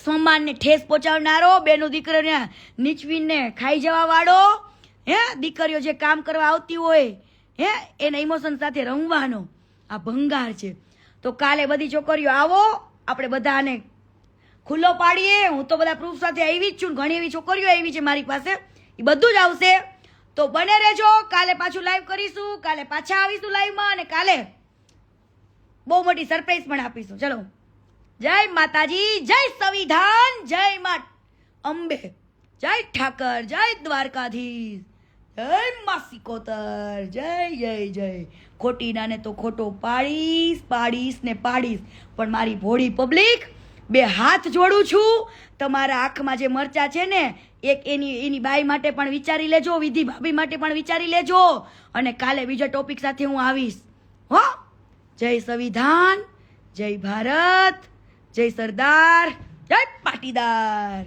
A: સન્માનને ઠેસ પહોંચાડનારો, બેનું દીકરીઓને નીચવીને ખાઈ જવા વાળો, હે, દીકરીઓ જે કામ કરવા આવતી હોય હે એના ઇમોશન સાથે રમવાનો આ ભંગાર છે. તો કાલે બધી છોકરીઓ આવો, આપણે બધાને ખુલ્લો પાડીએ. હું તો બધા પ્રૂફ સાથે આવી જ છું, ઘણી એવી છોકરીઓ આવી છે મારી પાસે, એ બધું જ આવશે. તો બને રહેજો, કાલે પાછું લાઈવ કરીશું, કાલે પાછા આવીશું લાઈવમાં, અને કાલે બહુ મોટી સરપ્રાઈઝ પણ આપીશું. ચલો, જય માતાજી, જય સંવિધાન, જય મા અંબે, જય ઠાકર, જય દ્વારકાધીશ, જય માસી કોતર, જય. ખોટી નાને તો ખોટો પાડીશ, પણ મારી ભોળી પબ્લિક, બે હાથ જોડું છું. તમારા આંખમાં જે મરચા છે ને, એક એની બાઈ માટે પણ વિચારી લેજો, વિધિ ભાભી માટે પણ વિચારી લેજો. અને કાલે બીજા ટોપિક સાથે હું આવીશ. હો, જય સંવિધાન, જય ભારત, જય સરદાર, જય પાટીદાર.